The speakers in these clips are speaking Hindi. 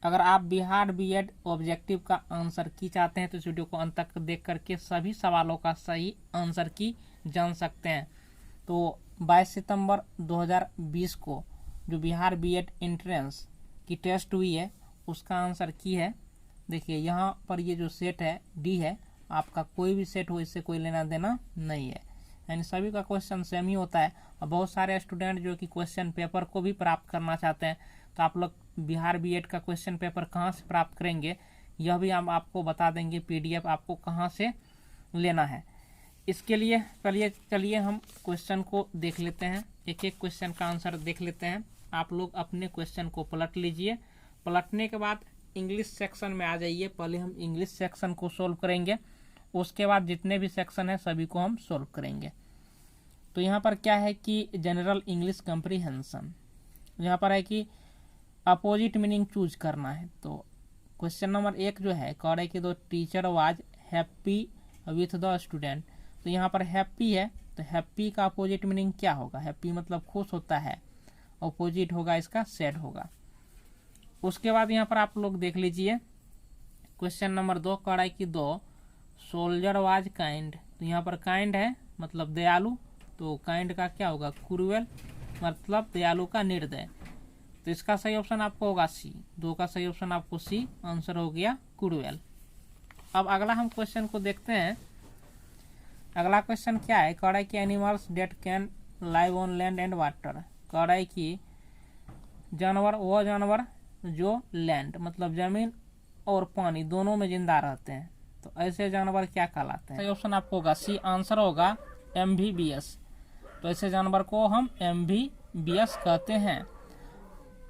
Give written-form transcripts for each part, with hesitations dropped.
अगर आप बिहार बीएड ऑब्जेक्टिव का आंसर की चाहते हैं तो इस वीडियो को अंत तक देख करके सभी सवालों का सही आंसर की जान सकते हैं। तो 22 सितंबर 2020 को जो बिहार बीएड एंट्रेंस की टेस्ट हुई है उसका आंसर की है। देखिए यहाँ पर ये जो सेट है डी है, आपका कोई भी सेट हो इससे कोई लेना देना नहीं है, यानी सभी का क्वेश्चन सेम ही होता है। और बहुत सारे स्टूडेंट जो कि क्वेश्चन पेपर को भी प्राप्त करना चाहते हैं तो आप लोग बिहार बीएड का क्वेश्चन पेपर कहाँ से प्राप्त करेंगे यह भी हम आपको बता देंगे, पीडीएफ आपको कहाँ से लेना है। इसके लिए चलिए हम क्वेश्चन को देख लेते हैं, एक एक क्वेश्चन का आंसर देख लेते हैं। आप लोग अपने क्वेश्चन को पलट लीजिए, पलटने के बाद इंग्लिश सेक्शन में आ जाइए। पहले हम इंग्लिश सेक्शन को सोल्व करेंगे, उसके बाद जितने भी सेक्शन है सभी को हम सोल्व करेंगे। तो यहाँ पर क्या है कि जनरल इंग्लिश कम्प्रीहेंशन, यहाँ पर है कि अपोजिट मीनिंग चूज करना है। तो क्वेश्चन नंबर 1 जो है कह रहे कि the teacher was happy with the student. तो यहाँ पर हैप्पी है तो हैप्पी का अपोजिट मीनिंग क्या होगा? हैप्पी मतलब खुश होता है, अपोजिट होगा इसका सैड होगा। उसके बाद यहाँ पर आप लोग देख लीजिए क्वेश्चन नंबर 2 कह रहा है कि दो सोल्जर वाज काइंड। तो यहाँ पर काइंड है मतलब दयालु, तो काइंड का क्या होगा? क्रूएल मतलब दयालु का निर्दय। तो इसका सही ऑप्शन आपको होगा सी, 2 का सही ऑप्शन आपको सी, आंसर हो गया क्रूएल। अब अगला हम क्वेश्चन को देखते हैं। अगला क्वेश्चन क्या है? कह रहा है कि animals date can live on land and water. कह रहा है कि जानवर वो जानवर जो लैंड मतलब जमीन और पानी दोनों में जिंदा रहते हैं, तो ऐसे जानवर क्या कहलाते हैं? सही ऑप्शन आपको होगा सी, आंसर होगा एम्फीबियस। तो ऐसे जानवर को हम एम्फीबियस कहते हैं।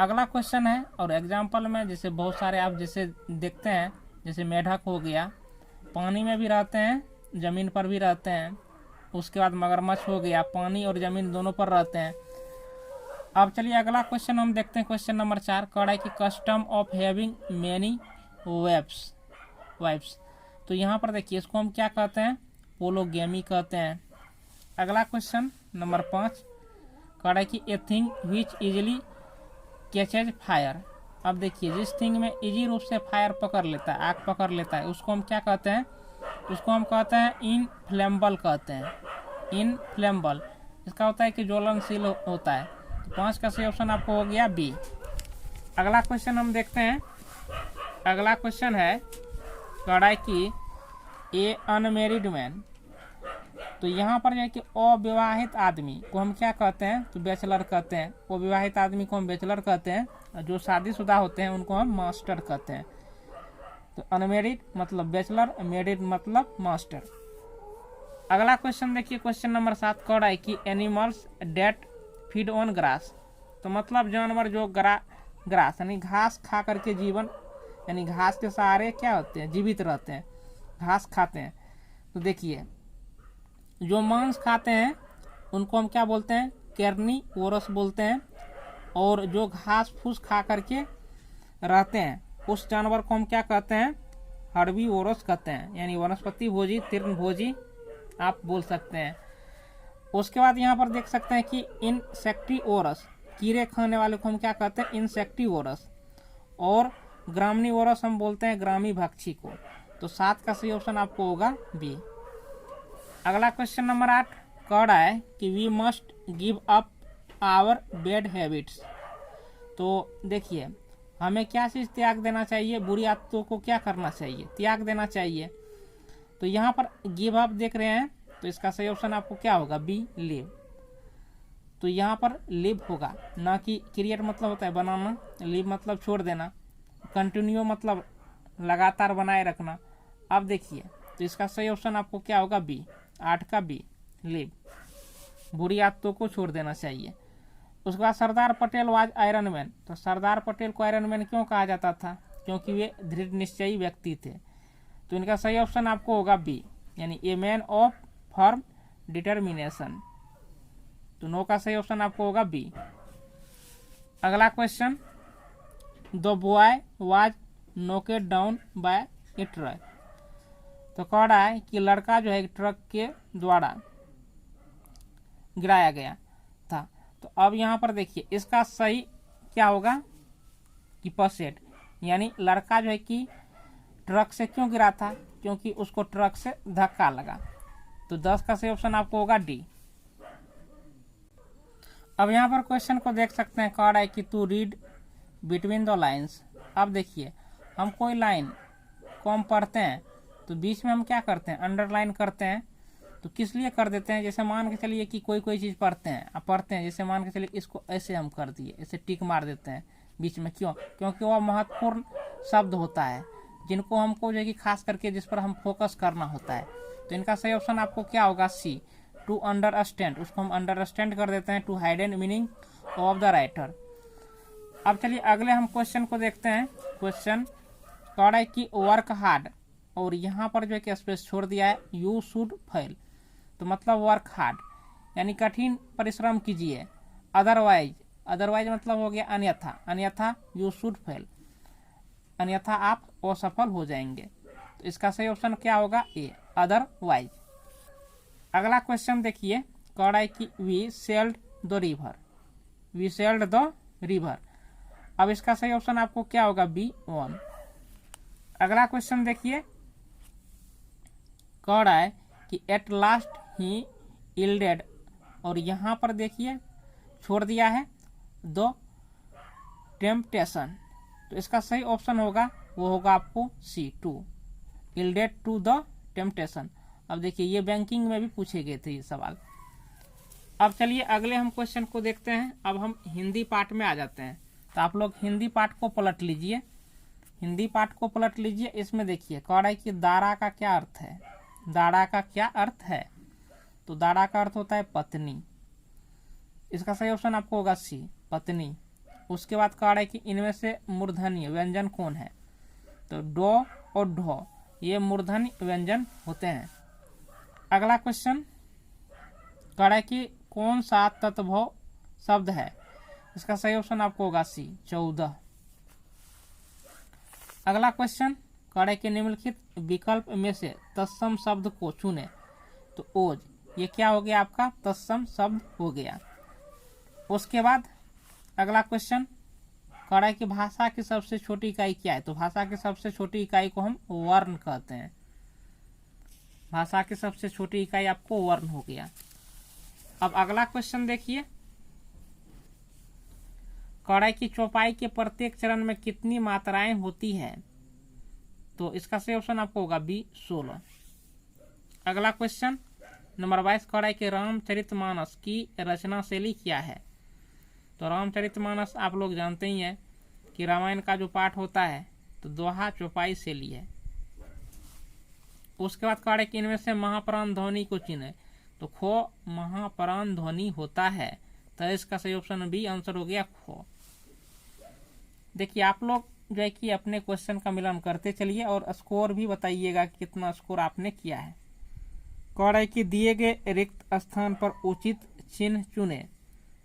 अगला क्वेश्चन है और एग्जाम्पल में जैसे बहुत सारे आप जैसे देखते हैं, जैसे मेढक हो गया, पानी में भी रहते हैं जमीन पर भी रहते हैं। उसके बाद मगरमच्छ हो गया, पानी और जमीन दोनों पर रहते हैं। अब चलिए अगला क्वेश्चन हम देखते हैं। क्वेश्चन नंबर 4 कह रहा है कि custom of having many wives. तो यहाँ पर देखिए इसको हम क्या कहते हैं? पोलोगेमी कहते हैं। अगला क्वेश्चन नंबर 5 कह रहा है कि a thing which easily catches fire. अब देखिए जिस थिंग में इजी रूप से फायर पकड़ लेता है, आग पकड़ लेता है, उसको हम क्या कहते हैं? उसको हम कहते हैं इनफ्लेमेबल कहते हैं, इनफ्लेमेबल। इसका होता है कि ज्वलनशील होता है। तो 5 का सही ऑप्शन आपको हो गया बी। अगला क्वेश्चन हम देखते हैं। अगला क्वेश्चन है कह रहा है कि ए अनमेरिड मैन। तो यहाँ पर जो है कि अविवाहित आदमी को हम क्या कहते हैं? तो बैचलर कहते हैं। अविवाहित आदमी को हम बैचलर कहते हैं और जो शादीशुदा होते हैं उनको हम मास्टर कहते हैं। तो अनमेरिड मतलब बैचलर, मैरिड मतलब मास्टर। अगला क्वेश्चन देखिए क्वेश्चन नंबर 7 कह रहा है कि animals that feed on grass. तो मतलब जानवर जो ग्रास यानी घास खा करके जीवन यानी घास के सहारे क्या होते हैं? जीवित रहते हैं, घास खाते हैं। तो देखिए जो मांस खाते हैं उनको हम क्या बोलते हैं? कैर्निवोरस बोलते हैं। और जो घास फूस खा करके रहते हैं उस जानवर को हम क्या कहते हैं? हर्बीवोरस कहते हैं, यानी वनस्पति भोजी, तृणभोजी आप बोल सकते हैं। उसके बाद यहाँ पर देख सकते हैं कि इंसेक्टिवोरस, कीड़े खाने वाले को हम क्या कहते हैं? इंसेक्टिवोरस। और ग्रामनीवोरस हम बोलते हैं ग्रामी भक्षी को। तो 7 का सही ऑप्शन आपको होगा बी। अगला क्वेश्चन नंबर 8 कह रहा है कि we must give up our bad habits. तो देखिए हमें क्या चीज़ त्याग देना चाहिए? बुरी आदतों को क्या करना चाहिए? त्याग देना चाहिए। तो यहाँ पर गिव अप देख रहे हैं, तो इसका सही ऑप्शन आपको क्या होगा? B, live. तो यहाँ पर लिव होगा, ना कि क्रिएट मतलब होता है बनाना, लिव मतलब छोड़ देना, कंटिन्यू मतलब लगातार बनाए रखना। अब देखिए तो इसका सही ऑप्शन आपको क्या होगा? बी, 8 का बी, लिव। बुरी आदतों को छोड़ देना चाहिए। उसके बाद Sardar Patel was iron man. तो सरदार पटेल को आयरन मैन क्यों कहा जाता था? क्योंकि वे दृढ़ निश्चयी व्यक्ति थे। तो इनका सही ऑप्शन आपको होगा बी, यानी a man of firm determination. तो 9 का सही ऑप्शन आपको होगा बी। अगला question, the boy was knocked down by a truck. तो कह रहा है कि लड़का जो है ट्रक के द्वारा गिराया गया था। तो अब यहाँ पर देखिए इसका सही क्या होगा? कि पसेट, यानी लड़का जो है कि ट्रक से क्यों गिरा था, क्योंकि उसको ट्रक से धक्का लगा। तो 10 का सही ऑप्शन आपको होगा डी। अब यहाँ पर क्वेश्चन को देख सकते हैं, कह रहा है कि to read between the lines. अब देखिए, हम कोई लाइन को हम पढ़ते हैं तो बीच में हम क्या करते हैं, अंडरलाइन करते हैं। तो किस लिए कर देते हैं, जैसे मान के चलिए कि कोई चीज़ पढ़ते हैं, अब पढ़ते हैं, जैसे मान के चलिए इसको ऐसे हम कर दिए, ऐसे टिक मार देते हैं बीच में, क्यों, क्योंकि वह महत्वपूर्ण शब्द होता है जिनको हमको जो है कि खास करके जिस पर हम फोकस करना होता है। तो इनका सही ऑप्शन आपको क्या होगा, सी, टू अंडरस्टैंड। उसको हम अंडरस्टैंड कर देते हैं, to hidden meaning of the writer. अब चलिए अगले हम क्वेश्चन को देखते हैं। क्वेश्चन कह रहा है कि वर्क हार्ड, और यहाँ पर जो है कि स्पेस छोड़ दिया है, यू शुड फेल। तो मतलब वर्क हार्ड यानी कठिन परिश्रम कीजिए, अदरवाइज मतलब हो गया अन्यथा यू शुड फेल, अन्यथा आप असफल हो जाएंगे। तो इसका सही ऑप्शन क्या होगा, ए, अदरवाइज। अगला क्वेश्चन देखिए, कह रहा है कि वी सेल्ड द रिवर। अब इसका सही ऑप्शन आपको क्या होगा, बी, 1। अगला क्वेश्चन देखिए, कह रहा है कि एट लास्ट ही यील्डेड, और यहाँ पर देखिए छोड़ दिया है द टेम्पटेशन। तो इसका सही ऑप्शन होगा, वो होगा आपको सी, 2, यील्डेड टू द टेम्पटेशन। अब देखिए ये बैंकिंग में भी पूछे गए थे ये सवाल। अब चलिए अगले हम क्वेश्चन को देखते हैं। अब हम हिंदी पार्ट में आ जाते हैं, तो आप लोग हिंदी पार्ट को पलट लीजिए, इसमें देखिए कह रहा है कि दारा का क्या अर्थ है, तो दारा का अर्थ होता है पत्नी। इसका सही ऑप्शन आपको होगा सी, पत्नी। उसके बाद कह रहा है कि इनमें से मूर्धन्य व्यंजन कौन है, तो डो और ढो ये मूर्धन्य व्यंजन होते हैं। अगला क्वेश्चन कह रहा है कि कौन सा तत्भव शब्द है, इसका सही ऑप्शन आपको होगा सी, 14। अगला क्वेश्चन कह रहा है कि निम्नलिखित विकल्प में से तत्सम शब्द को चुने, तो ओज, ये क्या हो गया आपका, तत्सम शब्द हो गया। उसके बाद अगला क्वेश्चन कह रहा है कि भाषा की सबसे छोटी इकाई क्या है, तो भाषा की सबसे छोटी इकाई को हम वर्ण कहते हैं, भाषा की सबसे छोटी इकाई आपको वर्ण हो गया। अब अगला क्वेश्चन देखिए, कह रहा है कि चौपाई के प्रत्येक चरण में कितनी मात्राएं होती है, तो इसका सही ऑप्शन आपको होगा बी, 16। अगला क्वेश्चन नंबर 22 कह रहा है कि रामचरितमानस की रचना शैली क्या है, तो रामचरितमानस आप लोग जानते ही हैं कि रामायण का जो पाठ होता है तो दोहा चौपाई शैली है। उसके बाद कह रहा है कि इनमें से महाप्राण ध्वनि को चिन्हे, तो खो महाप्राण ध्वनि होता है, तो इसका सही ऑप्शन बी आंसर हो गया खो। देखिए आप लोग जो है कि अपने क्वेश्चन का मिलान करते चलिए और स्कोर भी बताइएगा कि कितना स्कोर आपने किया है। कह रहा है कि दिए गए रिक्त स्थान पर उचित चिन्ह चुने,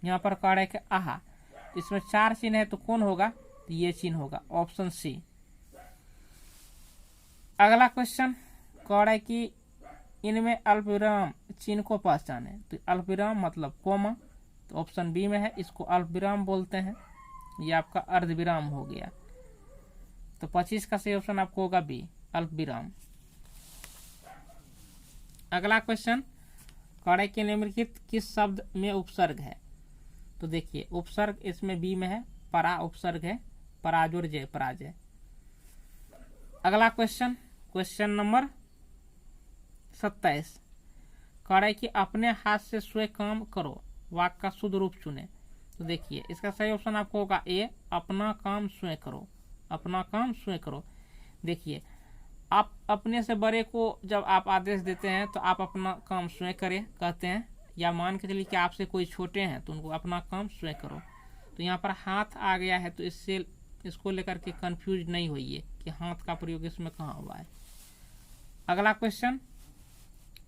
यहाँ पर कह रहा है कि आहा, इसमें 4 चिन्ह है तो कौन होगा, तो ये चिन्ह होगा, ऑप्शन सी। अगला क्वेश्चन कह रहा है कि इनमें अल्पविराम चिन्ह को पहचाने, तो अल्पविराम मतलब कोमा, तो ऑप्शन बी में है, इसको अल्पविराम बोलते हैं, ये आपका अर्धविराम हो गया। तो 25 का सही ऑप्शन आपको होगा बी, अल्पविराम। अगला क्वेश्चन कह रहा है कि निम्नलिखित किस शब्द में उपसर्ग है, तो देखिए उपसर्ग इसमें बी में है, परा उपसर्ग है, पराजुर्जय, पराजय। अगला क्वेश्चन नंबर 27 कह रहा है कि अपने हाथ से स्वयं काम करो, वाक्य का शुद्ध रूप चुने, तो देखिए इसका सही ऑप्शन आपको होगा ए, अपना काम स्वयं करो, अपना काम स्वयं करो। देखिए आप अपने से बड़े को जब आप आदेश देते हैं तो आप अपना काम स्वयं करें कहते हैं, या मान के चलिए कि आपसे कोई छोटे हैं तो उनको अपना काम स्वयं करो। तो यहाँ पर हाथ आ गया है, तो इसको लेकर के कंफ्यूज नहीं होइए कि हाथ का प्रयोग इसमें कहाँ हुआ है। अगला क्वेश्चन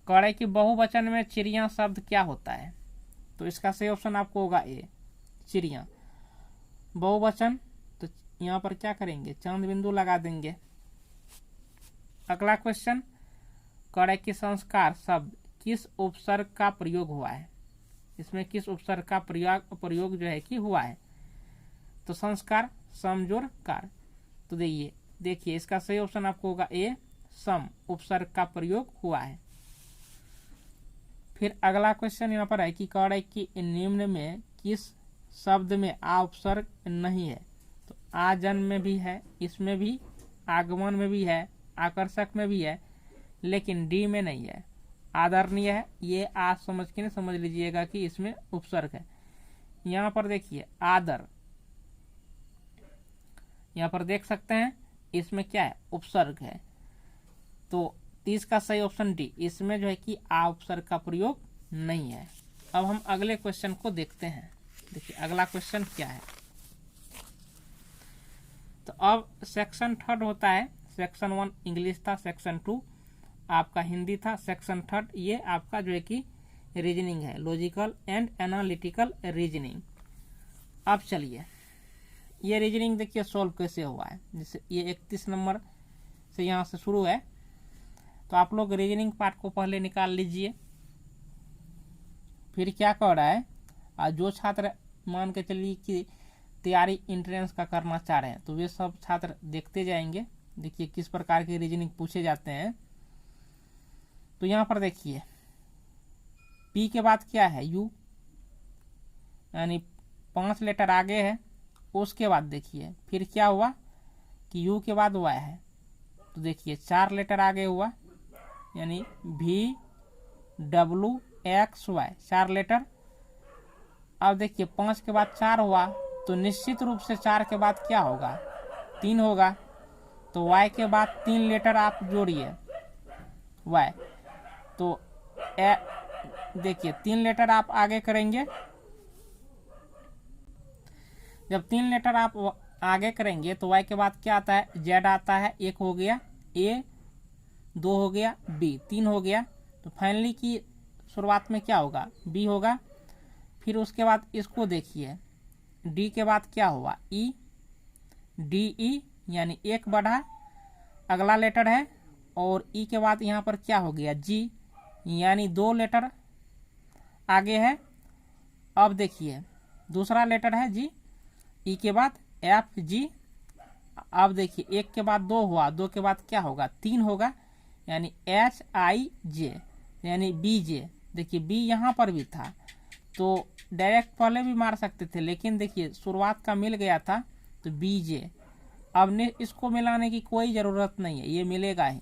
कह रहा है कि बहुवचन में चिड़िया शब्द क्या होता है, तो इसका सही ऑप्शन आपको होगा ए, चिड़िया। बहुवचन तो यहाँ पर क्या करेंगे, चांद बिंदु लगा देंगे। अगला क्वेश्चन कह रहा है कि संस्कार शब्द किस उपसर्ग का प्रयोग हुआ है, इसमें किस उपसर्ग का प्रयोग जो है कि हुआ है, तो संस्कार समजोर कार, तो देखिए इसका सही ऑप्शन आपको होगा ए, सम, उपसर्ग का प्रयोग हुआ है। फिर अगला क्वेश्चन यहाँ पर है कि कह रहा है कि निम्न में किस शब्द में आ उपसर्ग नहीं है। तो आ जन्म में भी है, इसमें भी, आगमन में भी है, आकर्षक में भी है, लेकिन डी में नहीं है, आदरणीय है। ये आज समझ के नहीं समझ लीजिएगा कि इसमें उपसर्ग है। यहाँ पर देखिए आदर, यहाँ पर देख सकते हैं इसमें क्या है, उपसर्ग है। तो इसका सही ऑप्शन डी, इसमें जो है कि आ उपसर्ग का प्रयोग नहीं है। अब हम अगले क्वेश्चन को देखते हैं। देखिए अगला क्वेश्चन क्या है। तो अब सेक्शन 3 होता है। सेक्शन 1 इंग्लिश था, सेक्शन 2 आपका हिंदी था, सेक्शन 3 ये आपका जो है कि रीजनिंग है, लॉजिकल एंड एनालिटिकल रीजनिंग। अब चलिए ये रीजनिंग देखिए सॉल्व कैसे हुआ है। जैसे ये 31 नंबर से यहाँ से शुरू है, तो आप लोग रीजनिंग पार्ट को पहले निकाल लीजिए। फिर क्या कर रहा है, आज जो छात्र मान के चलिए कि तैयारी इंट्रेंस का करना चाह रहे हैं, तो वे सब छात्र देखते जाएंगे। देखिए किस प्रकार की रीजनिंग पूछे जाते हैं। तो यहाँ पर देखिए पी के बाद क्या है, यू, यानी 5 लेटर आगे है। उसके बाद देखिए फिर क्या हुआ कि यू के बाद वाई है, तो देखिए 4 लेटर आगे हुआ, यानी भी, डब्लू, एक्स, वाई, 4 लेटर। अब देखिए 5 के बाद 4 हुआ, तो निश्चित रूप से 4 के बाद क्या होगा, 3 होगा। तो वाई के बाद 3 लेटर आप जोड़िए, वाई, तो देखिए 3 लेटर आप आगे करेंगे। जब 3 लेटर आप आगे करेंगे तो वाई के बाद क्या आता है, जेड आता है, 1 हो गया, ए 2 हो गया, बी 3 हो गया। तो फाइनली की शुरुआत में क्या होगा, बी होगा। फिर उसके बाद इसको देखिए, डी के बाद क्या हुआ, ई, डी ई, यानी 1 बढ़ा, अगला लेटर है। और ई के बाद यहाँ पर क्या हो गया, जी, यानी 2 लेटर आगे है। अब देखिए दूसरा लेटर है जी, ई के बाद एफ, जी। अब देखिए 1 के बाद 2 हुआ, 2 के बाद क्या होगा, 3 होगा, यानी एच आई जे, यानी बी जे। देखिए बी यहाँ पर भी था, तो डायरेक्ट पहले भी मार सकते थे, लेकिन देखिए शुरुआत का मिल गया था, तो बी जे। अब ने इसको मिलाने की कोई ज़रूरत नहीं है, ये मिलेगा ही।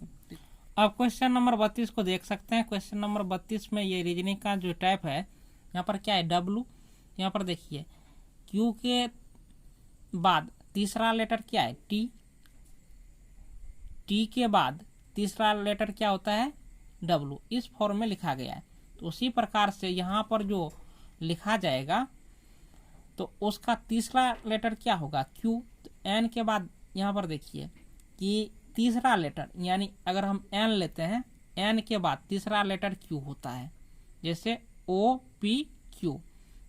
अब क्वेश्चन नंबर 32 को देख सकते हैं। क्वेश्चन नंबर 32 में ये रीजनिंग का जो टाइप है, यहाँ पर क्या है, डब्लू। यहाँ पर देखिए क्यू के बाद तीसरा लेटर क्या है, टी, टी के बाद तीसरा लेटर क्या होता है, डब्लू। इस फॉर्म में लिखा गया है। तो उसी प्रकार से यहाँ पर जो लिखा जाएगा, तो उसका तीसरा लेटर क्या होगा, क्यू। तो एन के बाद यहाँ पर देखिए कि तीसरा लेटर, यानी अगर हम एन लेते हैं, एन के बाद तीसरा लेटर क्यू होता है, जैसे ओ पी क्यू।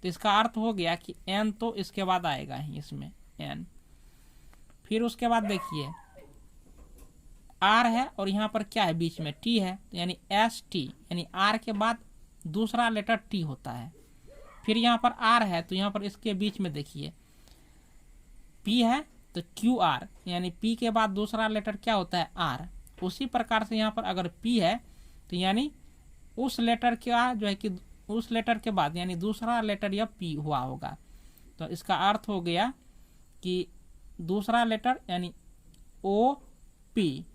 तो इसका अर्थ हो गया कि एन तो इसके बाद आएगा ही, इसमें एन। फिर उसके बाद देखिए आर है, और यहाँ पर क्या है, बीच में टी है, यानी एस टी, यानी आर के बाद दूसरा लेटर टी होता है। फिर यहाँ पर आर है, तो यहाँ पर इसके बीच में देखिए पी है, तो क्यू आर, यानी पी के बाद दूसरा लेटर क्या होता है, आर। उसी प्रकार से यहाँ पर अगर पी है, तो यानी उस लेटर का जो है कि उस लेटर के बाद यानी दूसरा लेटर यह पी हुआ होगा। तो इसका अर्थ हो गया कि दूसरा लेटर यानी ओ पी,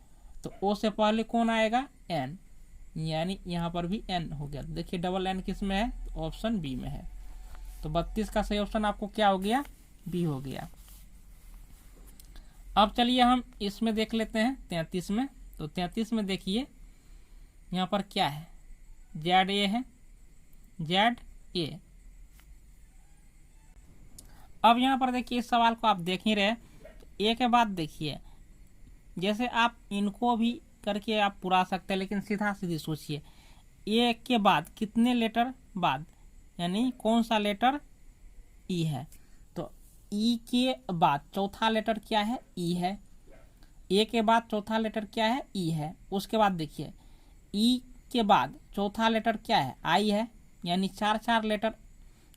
तो ओ से पहले कौन आएगा, एन, यानी यहाँ पर भी एन हो गया। देखिए डबल एन किस में है, ऑप्शन बी में है। तो 32 का सही ऑप्शन आपको क्या हो गया, बी हो गया। अब चलिए हम इसमें देख लेते हैं 33 में। तो 33 में देखिए यहाँ पर क्या है, जेड ए है, जेड ए। अब यहाँ पर देखिए इस सवाल को आप देख ही रहे, तो ए के बाद देखिए, जैसे आप इनको भी करके आप पुरा सकते हैं, लेकिन सीधा सीधी सोचिए, ए के बाद कितने लेटर बाद, यानी कौन सा लेटर, ई है। तो ई के बाद चौथा लेटर क्या है, ई है। ए के बाद चौथा लेटर क्या है, ई है। उसके बाद देखिए ई के बाद चौथा लेटर क्या है, आई है, यानी 4 लेटर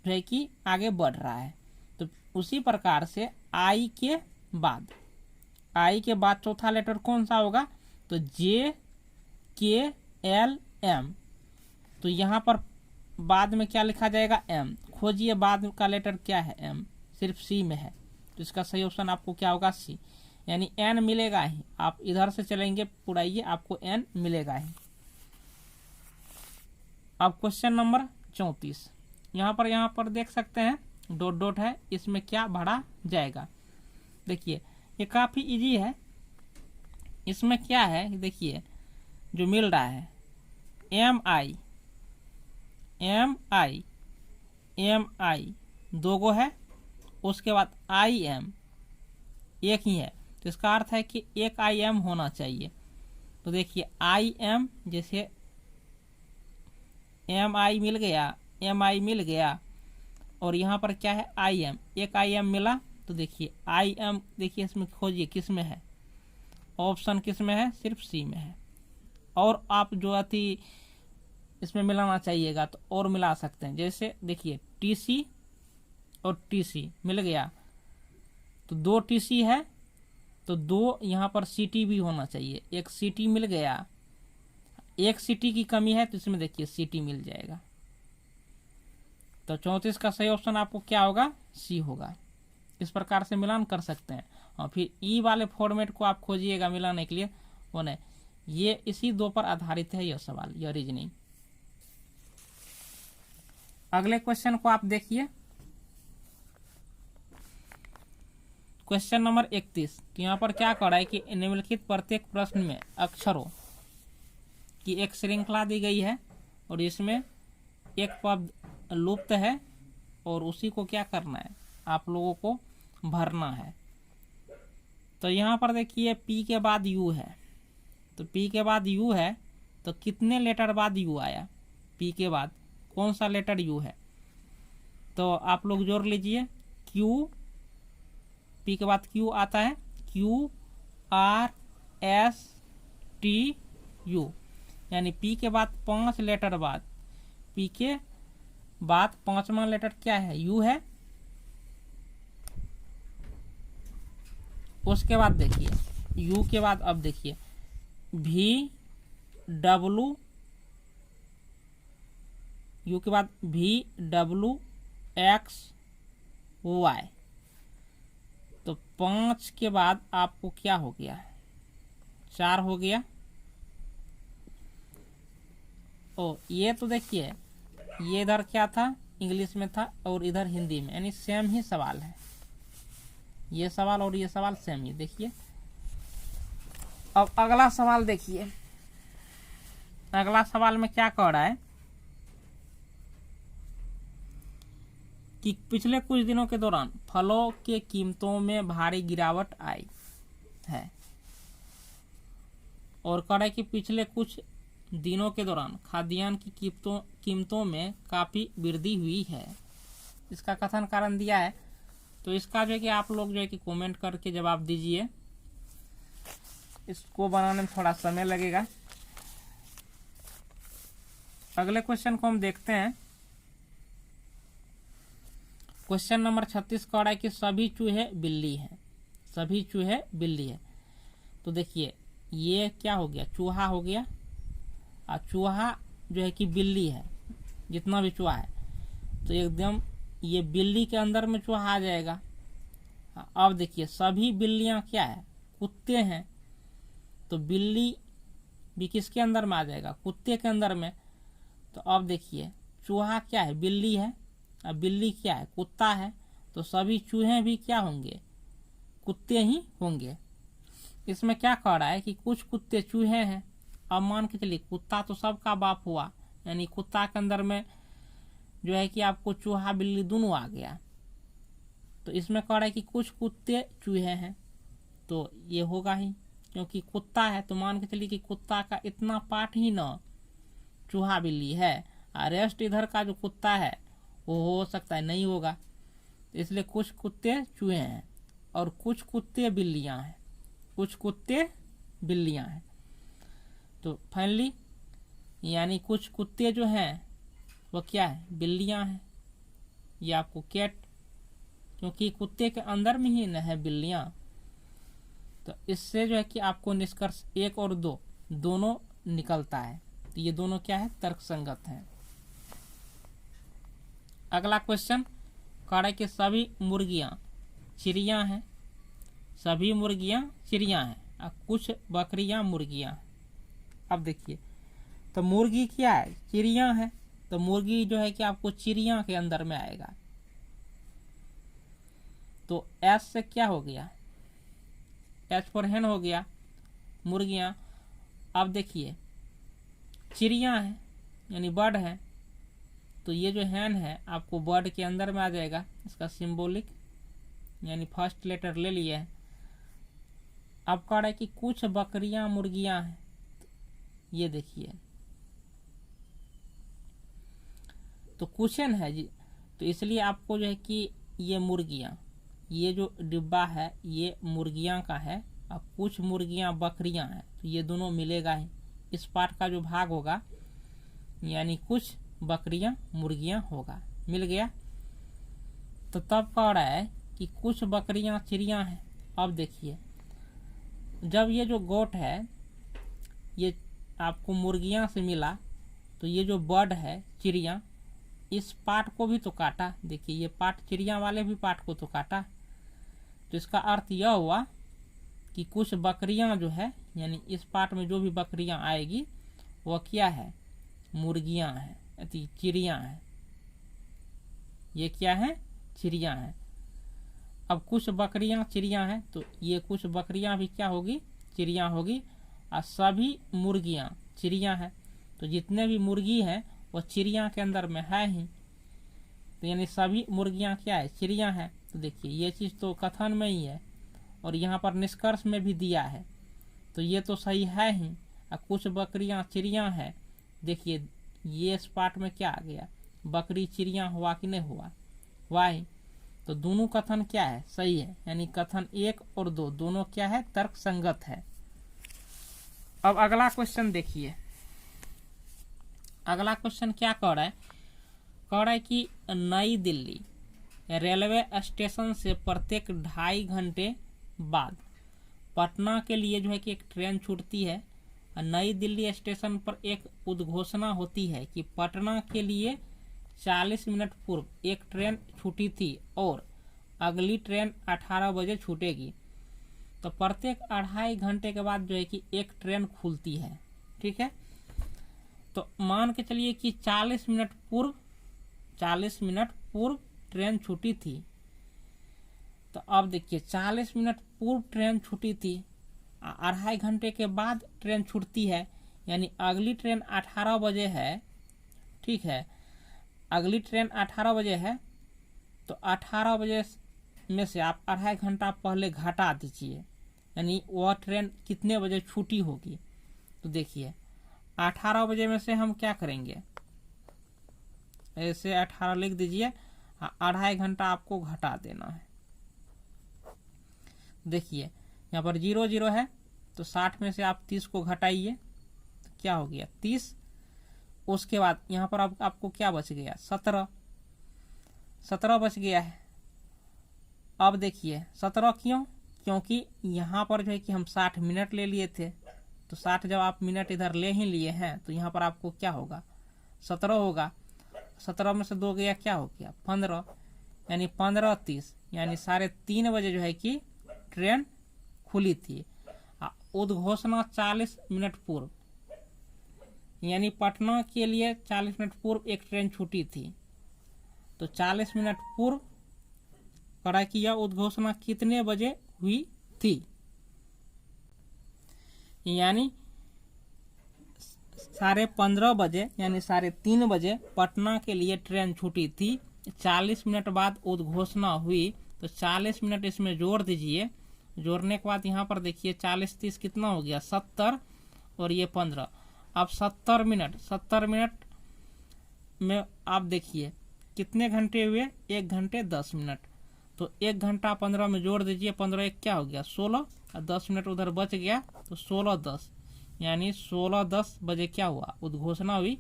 जो है कि आगे बढ़ रहा है। तो उसी प्रकार से आई के बाद आई के बाद चौथा लेटर कौन सा होगा, तो जे के एल एम। तो यहाँ पर बाद में क्या लिखा जाएगा, एम। खोजिए बाद का लेटर क्या है, एम, सिर्फ सी में है, तो इसका सही ऑप्शन आपको क्या होगा, सी, यानी एन मिलेगा ही। आप इधर से चलेंगे पुराइए, आपको एन मिलेगा ही। अब क्वेश्चन नंबर 34, यहाँ पर देख सकते हैं डॉट डॉट है, इसमें क्या भरा जाएगा। देखिए ये काफी इजी है। इसमें क्या है, देखिए जो मिल रहा है एम आई दो गो है, उसके बाद आई एम एक ही है, तो इसका अर्थ है कि एक आई एम होना चाहिए। तो देखिए आई एम, जैसे एम आई मिल गया और यहाँ पर क्या है, आई एम, एक आई एम मिला। तो देखिए आई एम, देखिए इसमें खोजिए किस में है, ऑप्शन किस में है, सिर्फ सी में है। और आप जो अति इसमें मिलाना चाहिएगा तो और मिला सकते हैं, जैसे देखिए टीसी और टीसी मिल गया, तो दो टीसी है तो दो यहाँ पर सीटी भी होना चाहिए, एक सीटी मिल गया, एक सीटी की कमी है तो इसमें देखिए सीटी मिल जाएगा। तो 34 का सही ऑप्शन आपको क्या होगा, सी होगा। इस प्रकार से मिलान कर सकते हैं। और फिर ई वाले फॉर्मेट को आप खोजिएगा मिलाने के लिए, वो नहीं, ये इसी दो पर आधारित है यह सवाल, यह रीजनिंग। अगले क्वेश्चन को आप देखिए, क्वेश्चन नंबर 31। तो यहाँ पर क्या कर रहा है कि निम्नलिखित प्रत्येक प्रश्न में अक्षरों की एक श्रृंखला दी गई है और इसमें एक पद लुप्त है और उसी को क्या करना है, आप लोगों को भरना है। तो यहाँ पर देखिए पी के बाद यू है, तो पी के बाद यू है तो कितने लेटर बाद यू आया, पी के बाद कौन सा लेटर यू है, तो आप लोग जोड़ लीजिए क्यू, पी के बाद क्यू आता है, Q R S T U, यानी पी के बाद 5 लेटर बाद, पी के बाद 5वां लेटर क्या है, यू है। उसके बाद देखिए यू के बाद अब देखिए भी डब्लू, यू के बाद भी डब्लू एक्स वाई, तो 5 के बाद आपको क्या हो गया, 4 हो गया। ओ ये तो देखिए ये इधर क्या था, इंग्लिश में था और इधर हिंदी में, यानी सेम ही सवाल है, ये सवाल और ये सवाल सेम ही। देखिए अब अगला सवाल देखिए, अगला सवाल में क्या कह रहा है कि पिछले कुछ दिनों के दौरान फलों के कीमतों में भारी गिरावट आई है, और कह रहा है कि पिछले कुछ दिनों के दौरान खाद्यान्न की कीमतों में काफी वृद्धि हुई है। इसका कथन कारण दिया है, तो इसका जो है कि आप लोग जो है कि कमेंट करके जवाब दीजिए। इसको बनाने में थोड़ा समय लगेगा। अगले क्वेश्चन को हम देखते हैं। क्वेश्चन नंबर 36 कह रहा है कि सभी चूहे बिल्ली हैं, सभी चूहे बिल्ली है। तो देखिए ये क्या हो गया, चूहा हो गया, और चूहा जो है कि बिल्ली है, जितना भी चूहा है तो एकदम ये बिल्ली के अंदर में चूहा आ जाएगा। अब देखिए सभी बिल्लियां क्या है, कुत्ते हैं, तो बिल्ली भी किसके अंदर में आ जाएगा, कुत्ते के अंदर में। तो अब देखिए चूहा क्या है, बिल्ली है, अब बिल्ली क्या है, कुत्ता है, तो सभी चूहे भी क्या होंगे, कुत्ते ही होंगे। इसमें क्या कह रहा है कि कुछ कुत्ते चूहे हैं। अब मान के चलिए कुत्ता तो सबका बाप हुआ, यानी कुत्ता के अंदर में जो है कि आपको चूहा बिल्ली दोनों आ गया। तो इसमें कह रहा है कि कुछ कुत्ते चूहे हैं, तो ये होगा ही, क्योंकि कुत्ता है तो मान के चलिए कि कुत्ता का इतना पार्ट ही न चूहा बिल्ली है, और रेस्ट इधर का जो कुत्ता है वो हो सकता है नहीं होगा। इसलिए कुछ कुत्ते चूहे हैं और कुछ कुत्ते बिल्लियां हैं, कुछ कुत्ते बिल्लियां हैं। तो फाइनली यानी कुछ कुत्ते जो हैं वो क्या है, बिल्लियां हैं। ये आपको कैट, क्योंकि कुत्ते के अंदर में ही न है बिल्लियां, तो इससे जो है कि आपको निष्कर्ष 1 और 2 दोनों निकलता है। तो ये दोनों क्या है, तर्कसंगत हैं। अगला क्वेश्चन, कड़ा कि सभी मुर्गियां चिड़िया हैं, सभी मुर्गियां चिड़िया हैं और कुछ बकरियां मुर्गियां। अब देखिए, तो मुर्गी क्या है, चिड़िया है, तो मुर्गी जो है कि आपको चिड़िया के अंदर में आएगा। तो एस से क्या हो गया, एच फॉर हेन हो गया, मुर्गियां। अब देखिए, चिड़िया है यानी बर्ड है, तो ये जो हैन है आपको बर्ड के अंदर में आ जाएगा। इसका सिंबॉलिक यानी फर्स्ट लेटर ले लिया है। अब कह रहा है कि कुछ बकरियां मुर्गियां हैं, ये देखिए, तो क्वेश्चन है जी, तो इसलिए आपको जो है कि ये मुर्गियां, ये जो डिब्बा है ये मुर्गियां का है और कुछ मुर्गियां बकरियां हैं, तो ये दोनों मिलेगा ही। इस पार्ट का जो भाग होगा यानी कुछ बकरियां मुर्गियां होगा, मिल गया। तो तब कह रहा है कि कुछ बकरियां चिड़िया हैं। अब देखिए, जब ये जो गोट है ये आपको मुर्गियां से मिला, तो ये जो बर्ड है चिड़िया, इस पार्ट को भी तो काटा। देखिए, ये पार्ट चिड़िया वाले भी पार्ट को तो काटा। तो इसका अर्थ यह हुआ कि कुछ बकरियां जो है यानी इस पार्ट में जो भी बकरियां आएगी वह क्या है, मुर्गियां हैं, अति चिड़िया हैं। ये क्या है, चिड़िया हैं। अब कुछ बकरियां चिड़िया हैं, तो ये कुछ बकरियां भी क्या होगी, चिड़िया होगी। और सभी मुर्गियां चिड़िया हैं, तो जितने भी मुर्गी हैं वो चिड़िया के अंदर में है ही, तो यानी सभी मुर्गियां क्या है, चिड़िया हैं। तो देखिए, ये चीज़ तो कथन में ही है और यहाँ पर निष्कर्ष में भी दिया है, तो ये तो सही है ही। और कुछ बकरियां चिड़िया हैं, देखिए ये इस पार्ट में क्या आ गया, बकरी चिड़िया हुआ कि नहीं हुआ, हुआ ही। तो दोनों कथन क्या है, सही है, यानी कथन 1 और 2 दोनों क्या है, तर्क संगत है। अब अगला क्वेश्चन देखिए, अगला क्वेश्चन क्या कह रहा है, कह रहा है कि नई दिल्ली रेलवे स्टेशन से प्रत्येक 2.5 घंटे बाद पटना के लिए जो है कि एक ट्रेन छूटती है। नई दिल्ली स्टेशन पर एक उद्घोषणा होती है कि पटना के लिए 40 मिनट पूर्व एक ट्रेन छूटी थी और अगली ट्रेन 18 बजे छूटेगी। तो प्रत्येक 2.5 घंटे के बाद जो है कि एक ट्रेन खुलती है, ठीक है। तो मान के चलिए कि 40 मिनट पूर्व ट्रेन छूटी थी। तो अब देखिए, 40 मिनट पूर्व ट्रेन छूटी थी, 2.5 घंटे के बाद ट्रेन छूटती है, यानी अगली ट्रेन 18 बजे है, ठीक है। अगली ट्रेन 18 बजे है, तो 18 बजे में से आप 2.5 घंटा पहले घटा दीजिए, यानी वह ट्रेन कितने बजे छूटी होगी। तो देखिए, 18 बजे में से हम क्या करेंगे, ऐसे 18 लिख दीजिए, 2.5 घंटा आपको घटा देना है। देखिए यहाँ पर 0 है, तो 60 में से आप 30 को घटाइए, तो क्या हो गया 30। उसके बाद यहाँ पर आपको क्या बच गया, 17 बच गया है। अब देखिए 17 क्यों, क्योंकि यहाँ पर जो है कि हम 60 मिनट ले लिए थे, तो 60 जब आप मिनट इधर ले ही लिए हैं, तो यहाँ पर आपको क्या होगा, 17 होगा। 17 में से 2 गया, क्या हो गया 15, यानी 15:30, यानी 3:30 बजे जो है कि ट्रेन खुली थी। उद्घोषणा 40 मिनट पूर्व, यानी पटना के लिए 40 मिनट पूर्व एक ट्रेन छूटी थी। तो 40 मिनट पूर्व पढ़ा कि यह उद्घोषणा कितने बजे हुई थी, यानी 15:30 बजे, यानी 3:30 बजे पटना के लिए ट्रेन छूटी थी। 40 मिनट बाद उद्घोषणा हुई, तो 40 मिनट इसमें जोड़ दीजिए। जोड़ने के बाद यहाँ पर देखिए 40-30 कितना हो गया, 70, और ये 15। अब 70 मिनट में आप देखिए कितने घंटे हुए, 1 घंटे 10 मिनट। तो 1 घंटा 15 में जोड़ दीजिए, 15 क्या हो गया 16, और 10 मिनट उधर बच गया, तो 16:10, यानी 16:10 बजे क्या हुआ, उद्घोषणा हुई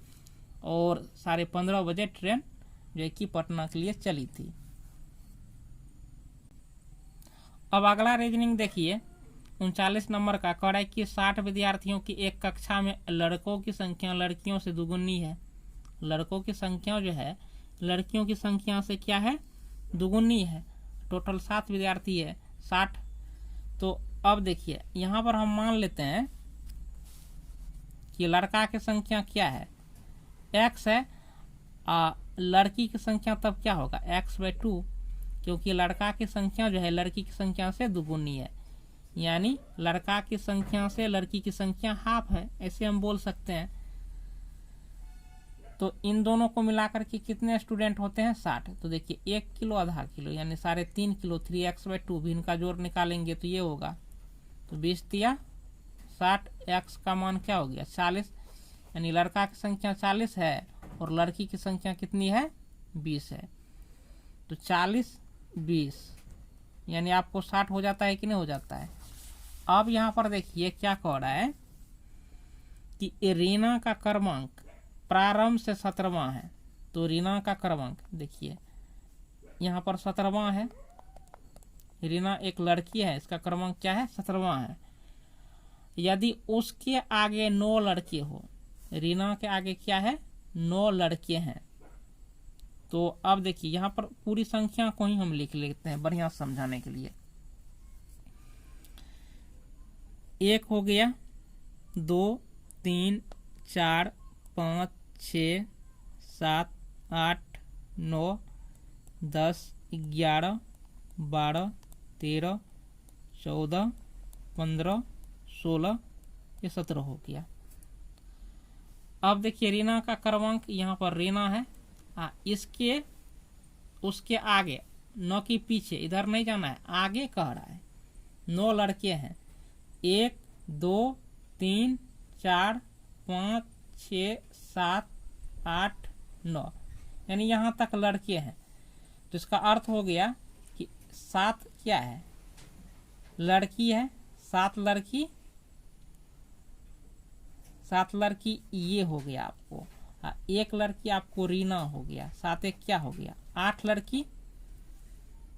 और 15:30 बजे ट्रेन जो कि पटना के लिए चली थी। अब अगला रीजनिंग देखिए, 39 नंबर का कह रहा है कि 60 विद्यार्थियों की एक कक्षा में लड़कों की संख्या लड़कियों से दुगुनी है। लड़कों की संख्या जो है लड़कियों की संख्या से क्या है, दुगुनी है। टोटल 7 विद्यार्थी है, 60। तो अब देखिए यहाँ पर हम मान लेते हैं कि लड़का की संख्या क्या है, x है, लड़की की संख्या तब क्या होगा, x/2, क्योंकि लड़का की संख्या जो है लड़की की संख्या से दुगुनी है, यानी लड़का की संख्या से लड़की की संख्या हाफ है, ऐसे हम बोल सकते हैं। तो इन दोनों को मिलाकर के कितने स्टूडेंट होते हैं, 60। तो देखिए 1 किलो आधा किलो यानी 3.5 किलो, 3x/2 भी इनका जोड़ निकालेंगे तो ये होगा, तो 20 तिया 60, x का मान क्या हो गया 40, यानी लड़का की संख्या 40 है और लड़की की संख्या कितनी है 20 है। तो 40 20 यानी आपको 60 हो जाता है कि नहीं हो जाता है। अब यहाँ पर देखिए क्या कह रहा है कि रीना का क्रमांक प्रारंभ से 17वां है। तो रीना का क्रमांक देखिए यहाँ पर 17वां है, रीना एक लड़की है, इसका क्रमांक क्या है 17वां है। यदि उसके आगे 9 लड़के हो, रीना के आगे क्या है 9 लड़के हैं, तो अब देखिए यहाँ पर पूरी संख्या को ही हम लिख लेते हैं बढ़िया समझाने के लिए। 1 हो गया, 2 3 4 5 6 7 8 9 10 11 12 13 14 15 16 ये 17 हो गया। अब देखिए रीना का क्रमांक यहाँ पर रीना है, इसके उसके आगे 9 के पीछे, इधर नहीं जाना है, आगे कह रहा है 9 लड़के हैं, 1 2 3 4 5 6 7 8 9 यानी यहाँ तक लड़के हैं। तो इसका अर्थ हो गया कि 7 क्या है लड़की है, 7 लड़की ये हो गया आपको, 1 लड़की आपको रीना हो गया, 7 1 क्या हो गया 8 लड़की।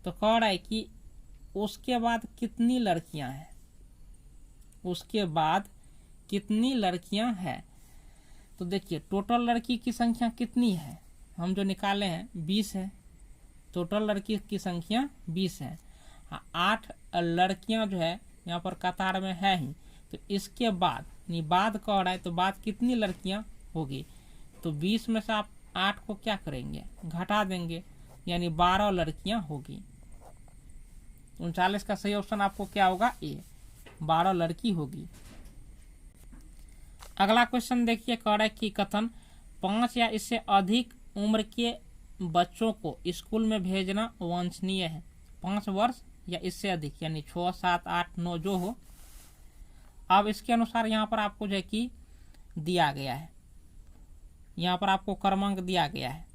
तो कह रहा है कि उसके बाद कितनी लड़कियां हैं, उसके बाद कितनी लड़कियां हैं। तो देखिए टोटल लड़की की संख्या कितनी है, हम जो निकाले हैं 20 है, टोटल लड़की की संख्या 20 है। 8 लड़कियां जो है यहाँ पर कतार में है ही, तो इसके बाद यानी बाद कह रहा है, तो बाद कितनी लड़कियां होगी, तो 20 में से आप 8 को क्या करेंगे घटा देंगे, यानी 12 लड़कियां होगी। 39 का सही ऑप्शन आपको क्या होगा ए, 12 लड़की होगी। अगला क्वेश्चन देखिए, कह रहा है कि कथन 5 या इससे अधिक उम्र के बच्चों को स्कूल में भेजना वांछनीय है। 5 वर्ष या इससे अधिक यानी 6 7 8 9 जो हो। अब इसके अनुसार यहाँ पर आपको जो है कि दिया गया है, यहाँ पर आपको क्रमांक दिया गया है,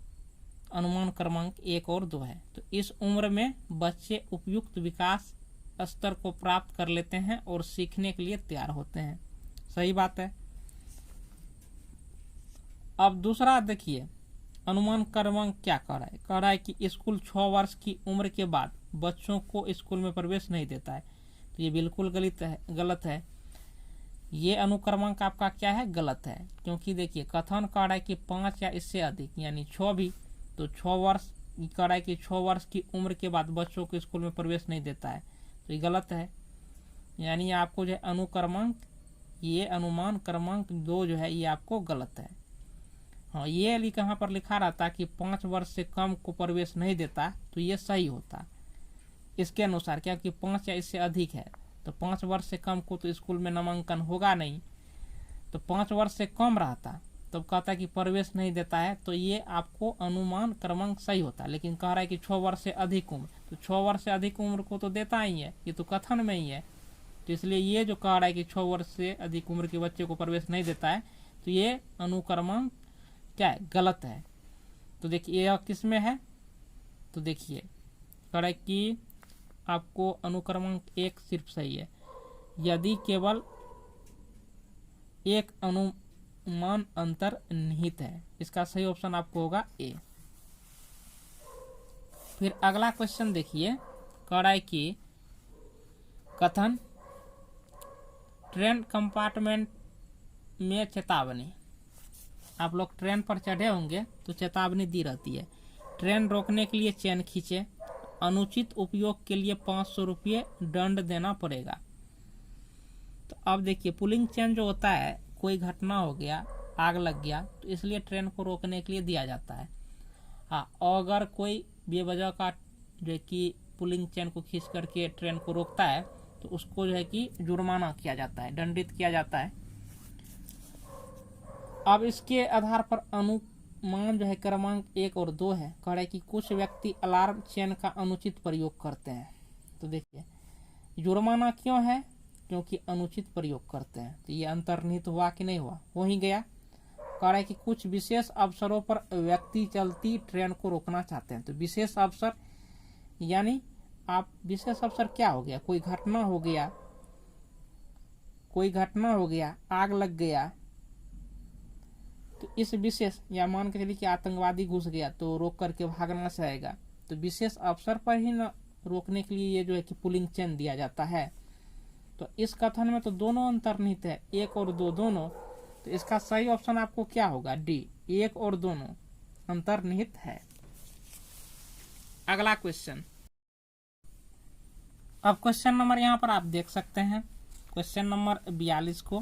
अनुमान क्रमांक 1 और 2 है। तो इस उम्र में बच्चे उपयुक्त विकास स्तर को प्राप्त कर लेते हैं और सीखने के लिए तैयार होते हैं, सही बात है। अब दूसरा देखिए अनुमान क्रमांक क्या कह रहा है, कह रहा है कि स्कूल 6 वर्ष की उम्र के बाद बच्चों को स्कूल में प्रवेश नहीं देता है। तो ये बिल्कुल गलत है। ये अनुक्रमांक आपका क्या है गलत है, क्योंकि देखिए कथन कह रहा है कि 5 या इससे अधिक यानी 6 भी, तो 6 वर्ष कह रहा है कि 6 वर्ष की उम्र के बाद बच्चों को स्कूल में प्रवेश नहीं देता है, तो ये गलत है। यानी आपको जो है अनुक्रमांक, ये अनुमान क्रमांक 2 जो है ये आपको गलत है। हाँ ये कहाँ पर लिखा रहता कि 5 वर्ष से कम को प्रवेश नहीं देता, तो ये सही होता इसके अनुसार, क्योंकि 5 या इससे अधिक है, तो 5 वर्ष से कम को तो स्कूल में नामांकन होगा नहीं। तो 5 वर्ष से कम रहता तो कहता है कि प्रवेश नहीं देता है, तो ये आपको अनुमान क्रमांक सही होता। लेकिन कह रहा है कि 6 वर्ष से अधिक उम्र, तो 6 वर्ष से अधिक उम्र को तो देता ही है, ये तो कथन में ही है। तो इसलिए ये जो कह रहा है कि 6 वर्ष से अधिक उम्र के बच्चे को प्रवेश नहीं देता है, तो ये अनुक्रमांक क्या है गलत है। तो देखिए यह किस में है, तो देखिए कह रहा है कि आपको अनुक्रमांक 1 सिर्फ सही है यदि केवल एक अनुमान अंतर निहित है। इसका सही ऑप्शन आपको होगा ए। फिर अगला क्वेश्चन देखिए, कह रहा है कि कथन ट्रेन कंपार्टमेंट में चेतावनी। आप लोग ट्रेन पर चढ़े होंगे तो चेतावनी दी रहती है, ट्रेन रोकने के लिए चेन खींचे, अनुचित उपयोग के लिए 500 रुपये दंड देना पड़ेगा। तो अब देखिए पुलिंग चेन जो होता है, कोई घटना हो गया, आग लग गया, तो इसलिए ट्रेन को रोकने के लिए दिया जाता है। हाँ, और अगर कोई बेवजह का जो है कि पुलिंग चेन को खींच करके ट्रेन को रोकता है तो उसको जो है कि जुर्माना किया जाता है, दंडित किया जाता है। अब इसके आधार पर अनुमान जो है क्रमांक 1 और 2 है। कह रहे कि कुछ व्यक्ति अलार्म चेन का अनुचित प्रयोग करते हैं। तो देखिए जुर्माना क्यों है, क्योंकि अनुचित प्रयोग करते हैं। तो ये अंतर्निहित हुआ कि नहीं हुआ, हो ही गया। कह रहा है कि कुछ विशेष अवसरों पर व्यक्ति चलती ट्रेन को रोकना चाहते हैं। तो विशेष अवसर यानी आप विशेष अवसर क्या हो गया, कोई घटना हो गया, कोई घटना हो गया, आग लग गया, तो इस विशेष, या मान के चलिए कि आतंकवादी घुस गया तो रोक करके भागना चाहेगा, तो विशेष अवसर पर ही न रोकने के लिए ये जो है कि पुलिंग चेन दिया जाता है। तो इस कथन में तो दोनों अंतर्निहित है, 1 और 2 दोनों। तो इसका सही ऑप्शन आपको क्या होगा, डी, 1 और दोनों अंतर्निहित है। अगला क्वेश्चन, अब क्वेश्चन नंबर यहाँ पर आप देख सकते हैं, क्वेश्चन नंबर 42 को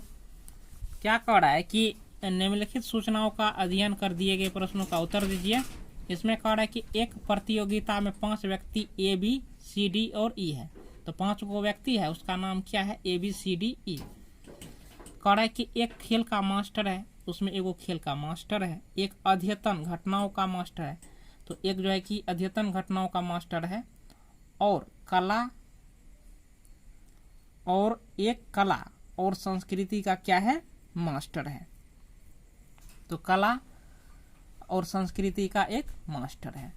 क्या कह रहा है कि निम्नलिखित सूचनाओं का अध्ययन कर दिए गए प्रश्नों का उत्तर दीजिए। इसमें कह रहा है कि एक प्रतियोगिता में 5 व्यक्ति ए, बी, सी, डी और ई है। तो 5 गो व्यक्ति है, उसका नाम क्या है, ए, बी, सी, डी, ई। कह रहा है कि एक खेल का मास्टर है, उसमें एगो खेल का मास्टर है, एक अध्यतन घटनाओं का मास्टर है, तो एक जो है कि अध्यतन घटनाओं का मास्टर है, और कला, और एक कला और संस्कृति का क्या है, मास्टर है। तो कला और संस्कृति का एक मास्टर है।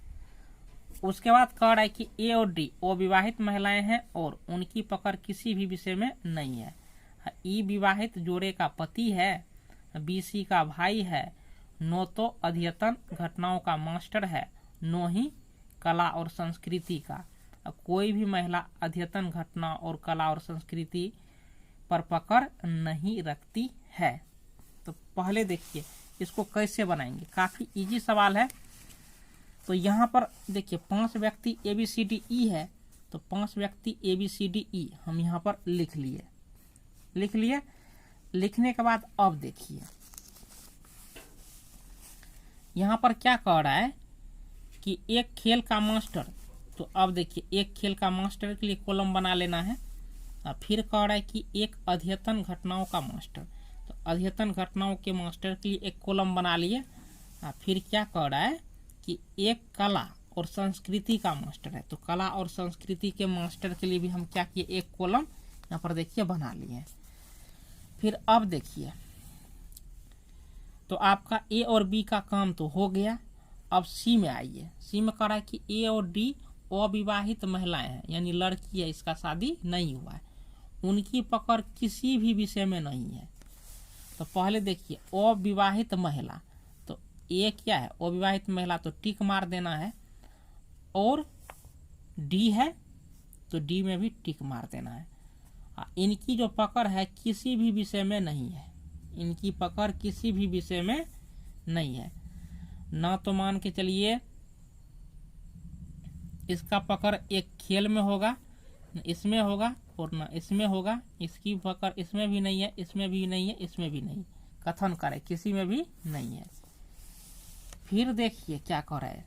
उसके बाद कह रहा है कि ए और डी अविवाहित महिलाएं हैं और उनकी पकड़ किसी भी विषय में नहीं है। ई विवाहित जोड़े का पति है, बी सी का भाई है, नो तो अध्यतन घटनाओं का मास्टर है, नो ही कला और संस्कृति का। कोई भी महिला अध्यतन घटना और कला और संस्कृति पर पकड़ नहीं रखती है। तो पहले देखिए इसको कैसे बनाएंगे, काफी इजी सवाल है। तो यहाँ पर देखिए 5 व्यक्ति ए, बी, सी, डी, ई है, तो 5 व्यक्ति ए, बी, सी, डी, ई हम यहाँ पर लिख लिए। लिखने के बाद अब देखिए यहाँ पर क्या कह रहा है कि एक खेल का मास्टर। तो अब देखिए एक खेल का मास्टर के लिए कॉलम बना लेना है। फिर कह रहा है कि एक अध्यतन घटनाओं का मास्टर, तो अध्यतन घटनाओं के मास्टर के लिए एक कॉलम बना लिए। फिर क्या कह रहा है कि एक कला और संस्कृति का मास्टर है, तो कला और संस्कृति के मास्टर के लिए भी हम क्या किए, एक कॉलम यहाँ पर देखिए बना लिए। फिर अब देखिए तो आपका ए और बी का काम तो हो गया। अब सी में आइए। सी में कह रहा है कि ए और डी अविवाहित महिलाएं हैं, यानी लड़की है, इसका शादी नहीं हुआ है, उनकी पकड़ किसी भी विषय में नहीं है। तो पहले देखिए अविवाहित महिला, तो ए क्या है, अविवाहित महिला, तो टिक मार देना है। और डी है तो डी में भी टिक मार देना है। इनकी जो पकड़ है किसी भी विषय में नहीं है, इनकी पकड़ किसी भी विषय में नहीं है। ना तो मान के चलिए इसका पकड़ एक खेल में होगा, न इसमें होगा और न इसमें होगा, इसकी पकड़ इसमें भी नहीं है, इसमें भी नहीं है, इसमें भी नहीं, कथन करे किसी में भी नहीं है। फिर देखिए क्या कर रहा है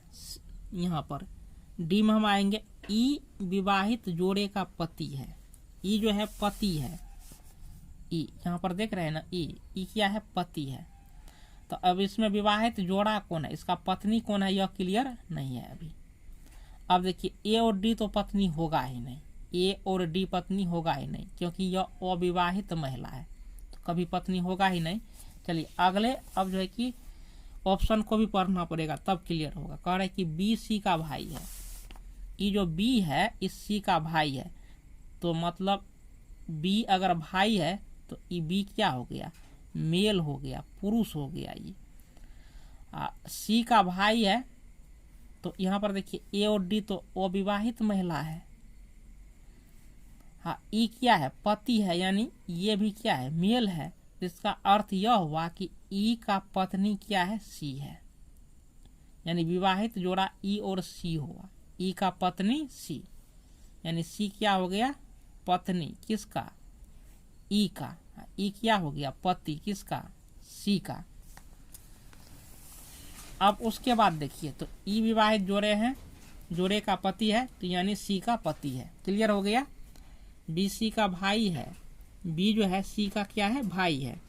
यहाँ पर डी में हम आएंगे, ई विवाहित जोड़े का पति है, ई जो है पति है, ई यहाँ पर देख रहे हैं ना, ई क्या है, पति है। तो अब इसमें विवाहित जोड़ा कौन है, इसका पत्नी कौन है, यह क्लियर नहीं है अभी। अब देखिए ए और डी तो पत्नी होगा ही नहीं, ए और डी पत्नी होगा ही नहीं, क्योंकि यह अविवाहित महिला है, तो कभी पत्नी होगा ही नहीं। चलिए अगले, अब जो है कि ऑप्शन को भी पढ़ना पड़ेगा तब क्लियर होगा। कह रहे हैं कि बी सी का भाई है, ये जो बी है इस सी का भाई है, तो मतलब बी अगर भाई है तो ये बी क्या हो गया, मेल हो गया, पुरुष हो गया। ये सी का भाई है, तो यहाँ पर देखिए ए और डी तो अविवाहित महिला है, हाँ ई क्या है, पति है, यानी ये भी क्या है, मेल है। इसका अर्थ यह हुआ कि ई का पत्नी क्या है, सी है, यानी विवाहित जोड़ा ई और सी हुआ। ई का पत्नी सी, यानी सी क्या हो गया, पत्नी किसका, ई का। ई क्या हो गया, पति किसका, सी का। अब उसके बाद देखिए, तो ई विवाहित जोड़े हैं, जोड़े का पति है, तो यानी सी का पति है। क्लियर हो गया। बी सी का भाई है, बी जो है सी का क्या है, भाई है।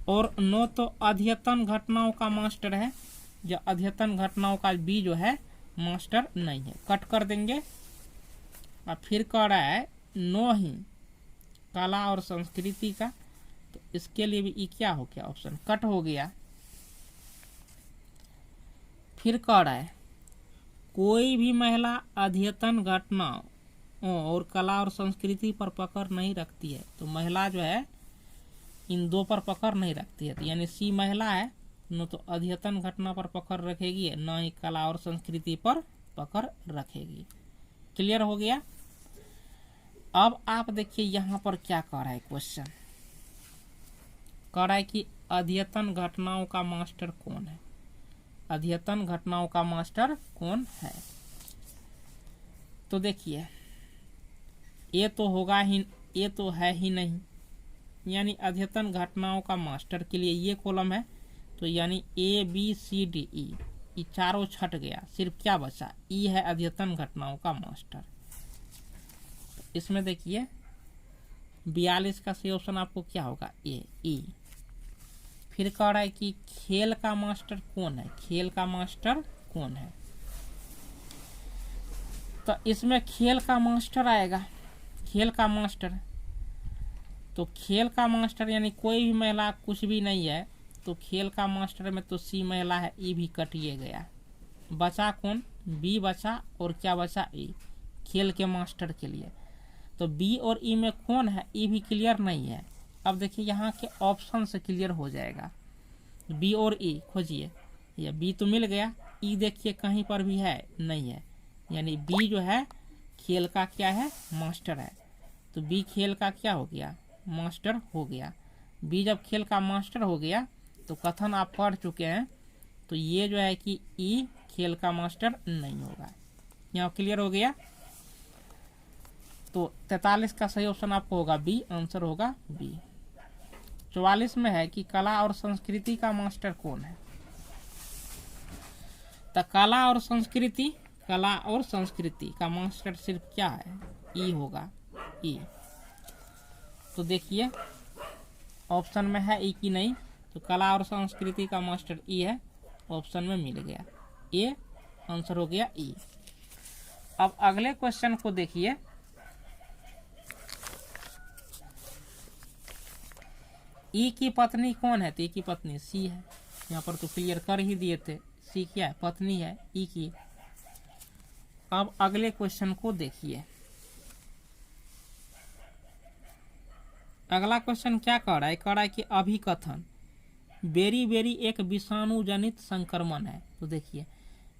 और नो तो अध्यतन घटनाओं का मास्टर है, जो अध्यतन घटनाओं का बी जो है मास्टर नहीं है, कट कर देंगे। और फिर कह रहा है नो ही कला और संस्कृति का, तो इसके लिए भी ई क्या हो गया, ऑप्शन कट हो गया। फिर कह रहा है कोई भी महिला अध्यतन घटनाओं और कला और संस्कृति पर पकड़ नहीं रखती है, तो महिला जो है इन दो पर पकड़ नहीं रखती है, तो यानी सी महिला है, न तो अध्यतन घटना पर पकड़ रखेगी, न ही कला और संस्कृति पर पकड़ रखेगी। क्लियर हो गया। अब आप देखिए यहाँ पर क्या कह रहा है क्वेश्चन, कह रहा है कि अध्यतन घटनाओं का मास्टर कौन है, अध्यतन घटनाओं का मास्टर कौन है। तो देखिए ये तो होगा ही, ये तो है ही नहीं, यानी अध्यतन घटनाओं का मास्टर के लिए ये कॉलम है, तो यानी A B C D E, ये चारों छट गया, सिर्फ क्या बचा, ई है अध्यतन घटनाओं का मास्टर। तो इसमें देखिए 42 का सही ऑप्शन आपको क्या होगा, ए ई। फिर कह रहा है कि खेल का मास्टर कौन है, खेल का मास्टर कौन है, तो इसमें खेल का मास्टर आएगा, खेल का मास्टर। तो खेल का मास्टर यानी कोई भी महिला कुछ भी नहीं है, तो खेल का मास्टर में तो सी महिला है, ई भी कटिए गया, बचा कौन, बी बचा, और क्या बचा, ई, खेल के मास्टर के लिए। तो बी और ई में कौन है, ई भी क्लियर नहीं है। अब देखिए यहाँ के ऑप्शन से क्लियर हो जाएगा, बी और ई खोजिए, या बी तो मिल गया, ई देखिए कहीं पर भी है नहीं है, यानी बी जो है खेल का क्या है, मास्टर है, तो बी खेल का क्या हो गया, मास्टर हो गया। बी जब खेल का मास्टर हो गया तो कथन आप पढ़ चुके हैं, तो ये जो है कि ई खेल का मास्टर नहीं होगा। यहाँ क्लियर हो गया। तो 43 का सही ऑप्शन आपको होगा बी, आंसर होगा बी। 44 में है कि कला और संस्कृति का मास्टर कौन है, तो कला और संस्कृति, कला और संस्कृति का मास्टर सिर्फ क्या है, ई होगा, ई। तो देखिए ऑप्शन में है ई की नहीं, तो कला और संस्कृति का मास्टर ई है, ऑप्शन में मिल गया, ए आंसर हो गया ई। अब अगले क्वेश्चन को देखिए, ई की पत्नी कौन है, तो ई की पत्नी सी है, यहाँ पर तो क्लियर कर ही दिए थे, सी क्या है, पत्नी है ई की। अब अगले क्वेश्चन को देखिए, अगला क्वेश्चन क्या कह रहा है, कह रहा है कि अभिकथन बेरी बेरी एक विषाणु जनित संक्रमण है, तो देखिए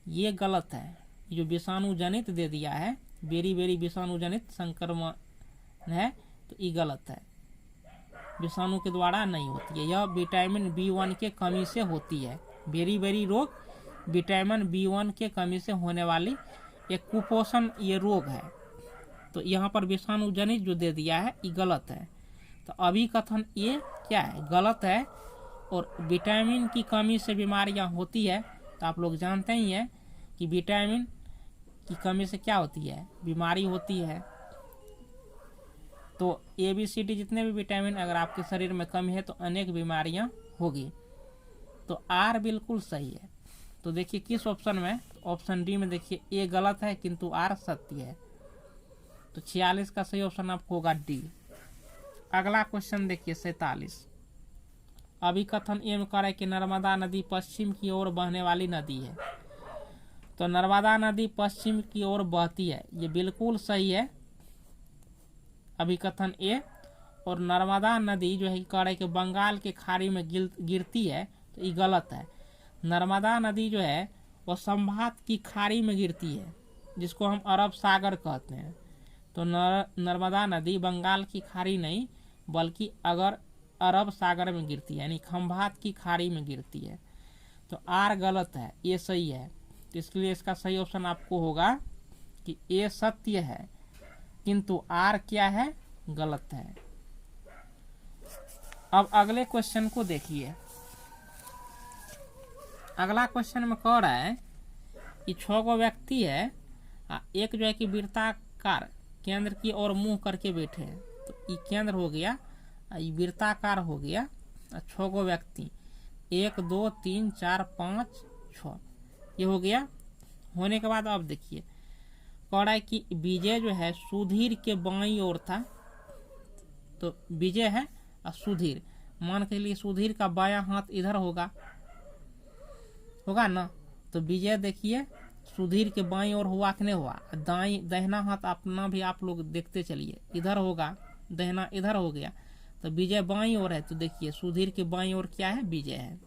ये गलत है, जो विषाणु जनित दे दिया है, बेरी बेरी विषाणु जनित संक्रमण है, तो ये गलत है, विषाणु के द्वारा नहीं होती है, यह विटामिन B1 के कमी से होती है। बेरी बेरी रोग विटामिन B1 के कमी से होने वाली एक कुपोषण ये रोग है, तो यहाँ पर विषाणु जनित जो दे दिया है ये गलत है। तो अभिकथन ये क्या है, गलत है। और विटामिन की कमी से बीमारियां होती है, तो आप लोग जानते ही हैं कि विटामिन की कमी से क्या होती है, बीमारी होती है। तो ए बी सी डी जितने भी विटामिन अगर आपके शरीर में कमी है तो अनेक बीमारियां होगी। तो आर बिल्कुल सही है। तो देखिए किस ऑप्शन में, तो ऑप्शन डी में देखिए ए गलत है किंतु आर सत्य है। तो 46 का सही ऑप्शन आपको होगा डी। अगला क्वेश्चन देखिए 47। अभिकथन ए में कह रहा है कि नर्मदा नदी पश्चिम की ओर बहने वाली नदी है, तो नर्मदा नदी पश्चिम की ओर बहती है, ये बिल्कुल सही है अभिकथन ए। और नर्मदा नदी जो है कह रहा है कि बंगाल के खाड़ी में गिरती है, तो ये गलत है। नर्मदा नदी जो है वो संभात की खाड़ी में गिरती है, जिसको हम अरब सागर कहते हैं, तो नर्मदा नदी बंगाल की खाड़ी नहीं बल्कि अगर अरब सागर में गिरती है, यानी खंभात की खाड़ी में गिरती है। तो आर गलत है, ए सही है। तो इसके लिए इसका सही ऑप्शन आपको होगा कि ए सत्य है, किंतु आर क्या है, गलत है। अब अगले क्वेश्चन को देखिए। अगला क्वेश्चन में कह रहा है कि 6 गो व्यक्ति है, एक जो है कि वृत्ताकार केंद्र की ओर मुंह करके बैठे हैं। तो ये केंद्र हो गया, ये वृत्ताकार हो गया। 6 गो व्यक्ति, 1 2 3 4 5 6, ये हो गया। होने के बाद अब देखिए कह रहा है कि विजय जो है सुधीर के बाईं ओर था। तो विजय है और सुधीर, मान के लिए सुधीर का बायां हाथ इधर होगा ना। तो विजय देखिए सुधीर के बाईं ओर हुआ कि नहीं हुआ। दाहिना हाथ अपना भी आप लोग देखते चलिए, इधर होगा, दाहिना इधर हो गया। तो विजय बाईं ओर है, तो देखिए सुधीर के बाईं ओर क्या है, विजय है।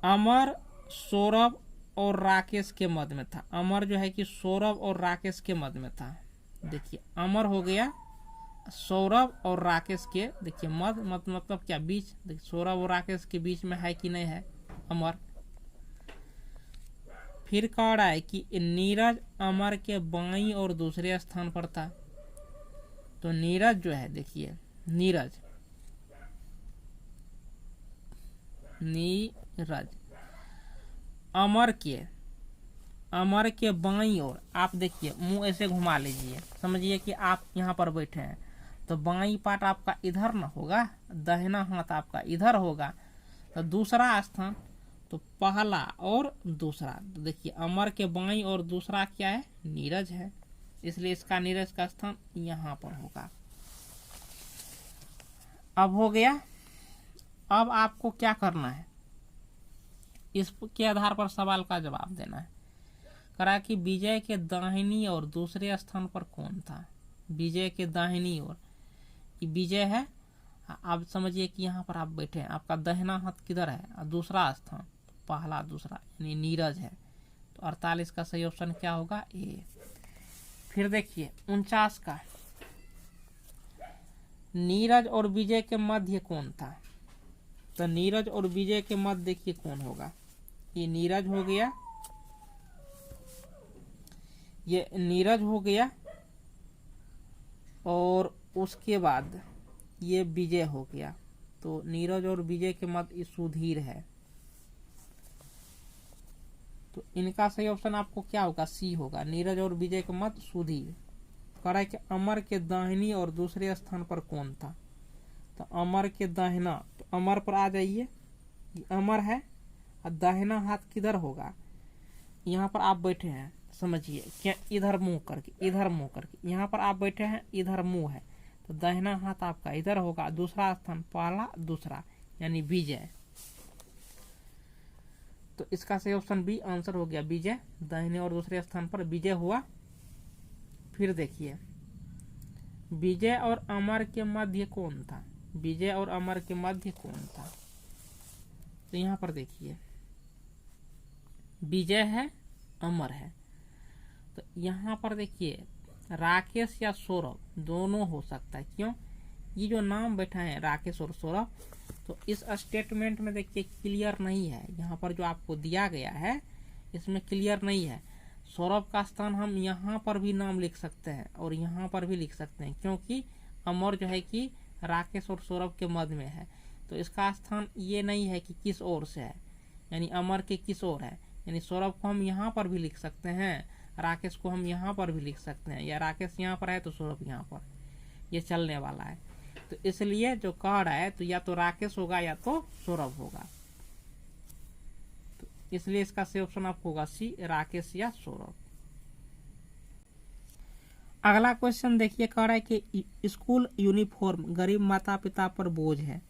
अमर सौरभ और राकेश के मध्य में था। अमर जो है कि सौरभ और राकेश के मध्य में था। देखिए अमर हो गया सौरभ और राकेश के, देखिए मध्य मतलब क्या, बीच। देखिए सौरभ और राकेश के बीच में है कि नहीं है अमर। फिर कह रहा है कि नीरज अमर के बाईं और दूसरे स्थान पर था। तो नीरज जो है, देखिए नीरज अमर के बाईं ओर, आप देखिए मुंह ऐसे घुमा लीजिए, समझिए कि आप यहाँ पर बैठे हैं। तो बाईं पार्ट आपका इधर ना होगा, दाहिना हाथ आपका इधर होगा। तो दूसरा स्थान, तो पहला और दूसरा। तो देखिए अमर के बाईं और दूसरा क्या है, नीरज है, इसलिए इसका नीरज का स्थान यहाँ पर होगा। अब हो गया। अब आपको क्या करना है, इसके आधार पर सवाल का जवाब देना है। करा कि विजय के दाहिनी और दूसरे स्थान पर कौन था। विजय के दाहिनी ओर विजय है, आप समझिए कि यहाँ पर आप बैठे हैं, आपका दाहिना हाथ किधर है, और दूसरा स्थान पहला दूसरा यानी नीरज है। तो 48 का सही ऑप्शन क्या होगा, ए। फिर देखिए 49 का, नीरज और विजय के मध्य कौन था। तो नीरज और विजय के मध्य देखिए कौन होगा, ये नीरज हो गया, ये नीरज हो गया, और उसके बाद ये विजय हो गया। तो नीरज और विजय के मध्य सुधीर है। तो इनका सही ऑप्शन आपको क्या होगा, सी होगा, नीरज और विजय के मध्य सुधीर। कह रहा है कि अमर के दाहिनी और दूसरे स्थान पर कौन था। तो अमर के दाहिना, तो अमर पर आ जाइए, अमर है और दाहिना हाथ किधर होगा, यहाँ पर आप बैठे हैं, समझिए क्या, इधर मुंह करके, इधर मुंह करके यहाँ पर आप बैठे हैं, इधर मुंह है। तो दाहिना हाथ आपका इधर होगा, दूसरा स्थान पहला दूसरा यानी विजय। तो इसका सही ऑप्शन बी आंसर हो गया, विजय, दाहिने और दूसरे स्थान पर विजय हुआ। फिर देखिए विजय और अमर के मध्य कौन था, विजय और अमर के मध्य कौन था। तो यहाँ पर देखिए विजय है, अमर है। तो यहाँ पर देखिए राकेश या सौरभ दोनों हो सकता है। क्यों, ये जो नाम बैठा है राकेश और सौरभ, तो इस स्टेटमेंट में देखिए क्लियर नहीं है, यहाँ पर जो आपको दिया गया है इसमें क्लियर नहीं है। सौरभ का स्थान हम यहाँ पर भी नाम लिख सकते हैं और यहाँ पर भी लिख सकते हैं, क्योंकि अमर जो है कि राकेश और सौरभ के मध्य में है। तो इसका स्थान ये नहीं है कि किस ओर से है, यानी अमर के किस ओर है, यानी सौरभ को हम यहाँ पर भी लिख सकते हैं, राकेश को हम यहाँ पर भी लिख सकते हैं, या राकेश यहाँ पर है तो सौरभ यहाँ पर, ये चलने वाला है। तो इसलिए जो कह रहा है तो या तो राकेश होगा या तो सौरभ होगा। तो इसलिए इसका सही ऑप्शन आपको होगा सी, राकेश या सौरभ। अगला क्वेश्चन देखिए, कह रहा है कि स्कूल यूनिफॉर्म गरीब माता पिता पर बोझ है।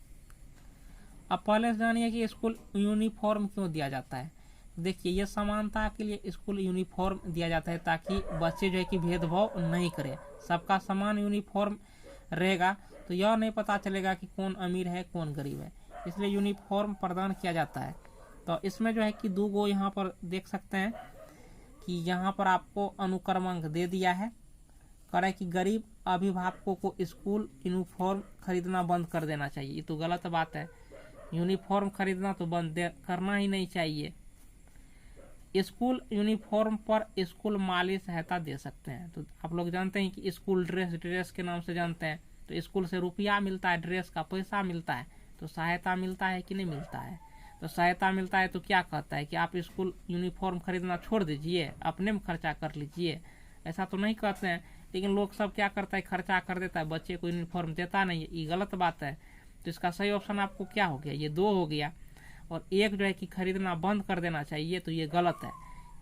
अब पहले जानिए कि स्कूल यूनिफॉर्म क्यों दिया जाता है। देखिए ये समानता के लिए स्कूल यूनिफॉर्म दिया जाता है, ताकि बच्चे जो है कि भेदभाव नहीं करें, सबका समान यूनिफॉर्म रहेगा तो यह नहीं पता चलेगा कि कौन अमीर है कौन गरीब है, इसलिए यूनिफॉर्म प्रदान किया जाता है। तो इसमें जो है कि 2 गो यहाँ पर देख सकते हैं कि यहाँ पर आपको अनुक्रमांक दे दिया है। कह रहा है कि गरीब अभिभावकों को स्कूल यूनिफॉर्म खरीदना बंद कर देना चाहिए। ये तो गलत बात है, यूनिफॉर्म खरीदना तो बंद करना ही नहीं चाहिए। स्कूल यूनिफॉर्म पर स्कूल माली सहायता दे सकते हैं। तो आप लोग जानते हैं कि स्कूल ड्रेस के नाम से जानते हैं, तो स्कूल से रुपया मिलता है, ड्रेस का पैसा मिलता है, तो सहायता मिलता है कि नहीं मिलता है। तो सहायता मिलता है तो क्या कहता है कि आप स्कूल यूनिफॉर्म खरीदना छोड़ दीजिए, अपने में खर्चा कर लीजिए, ऐसा तो नहीं कहते हैं। लेकिन लोग सब क्या करता है, खर्चा कर देता है, बच्चे को यूनिफॉर्म देता नहीं है, ये गलत बात है। तो इसका सही ऑप्शन आपको क्या हो गया, ये 2 हो गया। और एक जो है कि खरीदना बंद कर देना चाहिए, तो ये गलत है।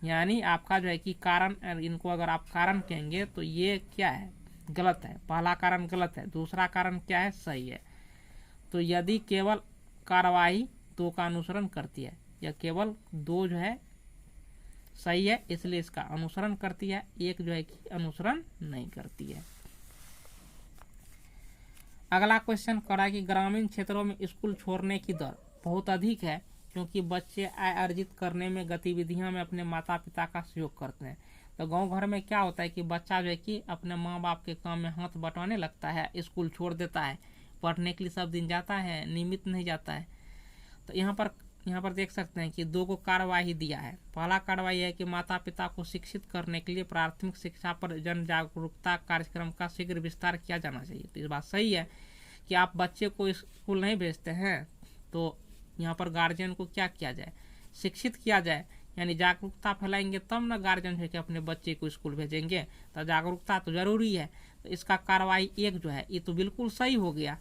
यानी आपका जो है कि कारण, इनको अगर आप कारण कहेंगे तो ये क्या है, गलत है। पहला कारण गलत है, दूसरा कारण क्या है, सही है। तो यदि केवल कार्रवाई 2 का अनुसरण करती है, या केवल 2 जो है सही है, इसलिए इसका अनुसरण करती है, 1 जो है कि अनुसरण नहीं करती है। अगला क्वेश्चन करा कि ग्रामीण क्षेत्रों में स्कूल छोड़ने की दर बहुत अधिक है, क्योंकि बच्चे आय अर्जित करने में गतिविधियों में अपने माता पिता का सहयोग करते हैं। तो गांव घर में क्या होता है कि बच्चा जो है कि अपने माँ बाप के काम में हाथ बटाने लगता है, स्कूल छोड़ देता है, पढ़ने के लिए सब दिन जाता है, नियमित नहीं जाता है। तो यहाँ पर देख सकते हैं कि 2 को कार्यवाही दिया है। पहला कार्यवाही है कि माता पिता को शिक्षित करने के लिए प्राथमिक शिक्षा पर जन जागरूकता कार्यक्रम का शीघ्र विस्तार किया जाना चाहिए। तो इस बात सही है कि आप बच्चे को स्कूल नहीं भेजते हैं, तो यहाँ पर गार्जियन को क्या किया जाए, शिक्षित किया जाए, यानी जागरूकता फैलाएंगे तब ना गार्जियन है कि अपने बच्चे को स्कूल भेजेंगे। तो जागरूकता तो जरूरी है। तो इसका कार्रवाई 1 जो है ये तो बिल्कुल सही हो गया।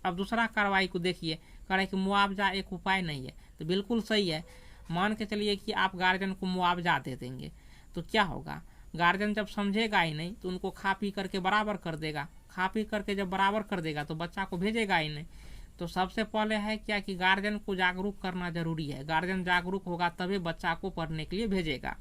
अब दूसरा कार्रवाई को देखिए, कह रहे कि मुआवजा एक उपाय नहीं है, तो बिल्कुल सही है। मान के चलिए कि आप गार्जियन को मुआवजा दे देंगे, तो क्या होगा, गार्जियन जब समझेगा ही नहीं तो उनको खा पी करके बराबर कर देगा। खा पी करके जब बराबर कर देगा तो बच्चा को भेजेगा ही नहीं। तो सबसे पहले है क्या कि गार्जियन को जागरूक करना जरूरी है। गार्जियन जागरूक होगा तभी बच्चा को पढ़ने के लिए भेजेगा।